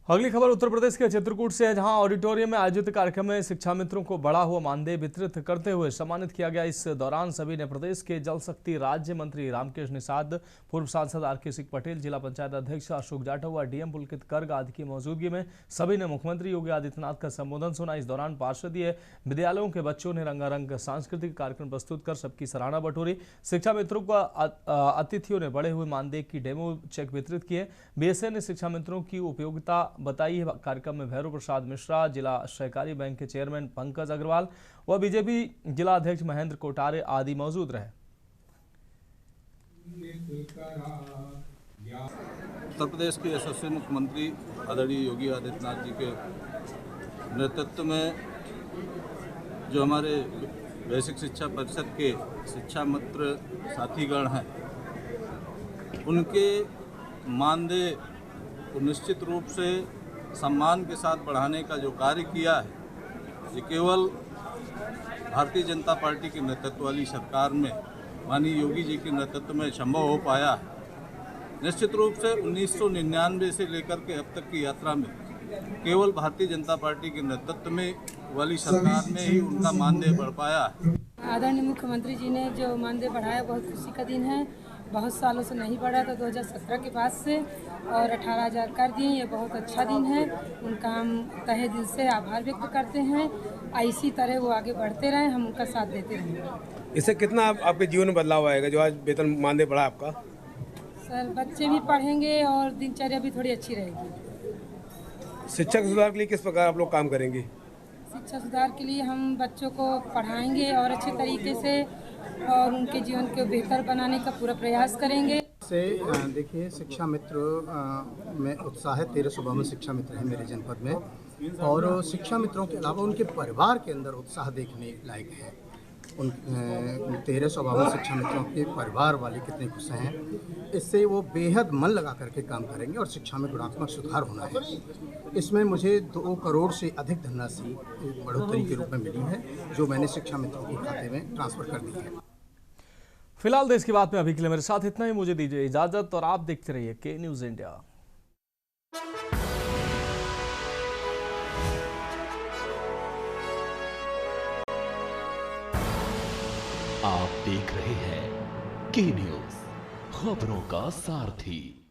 अगली खबर उत्तर प्रदेश के चित्रकूट से है, जहां ऑडिटोरियम में आयोजित कार्यक्रम में शिक्षा मित्रों को बढ़ा हुआ मानदेय वितरित करते हुए सम्मानित किया गया। इस दौरान सभी ने प्रदेश के जल शक्ति राज्य मंत्री रामकेश निषाद, पूर्व सांसद आर.के. सिंह पटेल, जिला पंचायत अध्यक्ष अशोक जाटव, डीएम पुलकित गर्ग आदि की मौजूदगी में सभी ने मुख्यमंत्री योगी आदित्यनाथ का संबोधन सुना। इस दौरान पार्षदीय विद्यालयों के बच्चों ने रंगारंग सांस्कृतिक कार्यक्रम प्रस्तुत कर सबकी सराहना बटोरी। शिक्षा मित्रों को अतिथियों ने बढ़े हुए मानदेय की डेमो चेक वितरित किए। बीएसए ने शिक्षा मित्रों की उपयोगिता बताई है। कार्यक्रम में भैरव प्रसाद मिश्रा, जिला सहकारी बैंक के चेयरमैन पंकज अग्रवाल व बीजेपी जिला अध्यक्ष महेंद्र कोटारे आदि मौजूद रहे। उत्तर प्रदेश के यशस्वी मुख्यमंत्री आदरणीय योगी आदित्यनाथ जी के नेतृत्व में जो हमारे बेसिक शिक्षा परिषद के शिक्षा मित्र साथीगण हैं, उनके मानदेय को निश्चित रूप से सम्मान के साथ बढ़ाने का जो कार्य किया है, ये केवल भारतीय जनता पार्टी के नेतृत्व वाली सरकार में माननीय योगी जी के नेतृत्व में संभव हो पाया है। निश्चित रूप से 1999 से लेकर के अब तक की यात्रा में केवल भारतीय जनता पार्टी के नेतृत्व में वाली सरकार में ही उनका मानदेय बढ़ पाया है। आदरणीय मुख्यमंत्री जी ने जो मानदेय बढ़ाया, बहुत खुशी का दिन है। बहुत सालों से नहीं बढ़ा था, 2017 के बाद से, और 18,000 कर दिए। ये बहुत अच्छा दिन है। उनका हम तहे दिल से आभार व्यक्त करते हैं। इसी तरह वो आगे बढ़ते रहें, हम उनका साथ देते रहें। इससे कितना आपके जीवन में बदलाव आएगा जो आज वेतन मानदेय बढ़ा आपका? सर, बच्चे भी पढ़ेंगे और दिनचर्या भी थोड़ी अच्छी रहेगी। शिक्षा के सुधार के लिए किस प्रकार आप लोग काम करेंगे? शिक्षा सुधार के लिए हम बच्चों को पढ़ाएंगे और अच्छे तरीके से और उनके जीवन को बेहतर बनाने का पूरा प्रयास करेंगे। देखिए, शिक्षा मित्र में उत्साह है। 13 सूबों में शिक्षा मित्र हैं मेरे जनपद में, और शिक्षा मित्रों के अलावा उनके परिवार के अंदर उत्साह देखने लायक है। उन 13 सूबों में शिक्षा मित्रों के परिवार वाले कितने खुश हैं, इससे वो बेहद मन लगा करके काम करेंगे और शिक्षा में गुणात्मक सुधार होना है। इसमें मुझे 2 करोड़ से अधिक धनराशि बढ़ोतरी के रूप में मिली है, जो मैंने शिक्षा मित्रों के खाते में ट्रांसफर कर दी है। फिलहाल देश की बात में अभी के लिए मेरे साथ इतना ही। मुझे दीजिए इजाजत और आप देखते रहिए के न्यूज इंडिया। आप देख रहे हैं के न्यूज, खबरों का सारथी।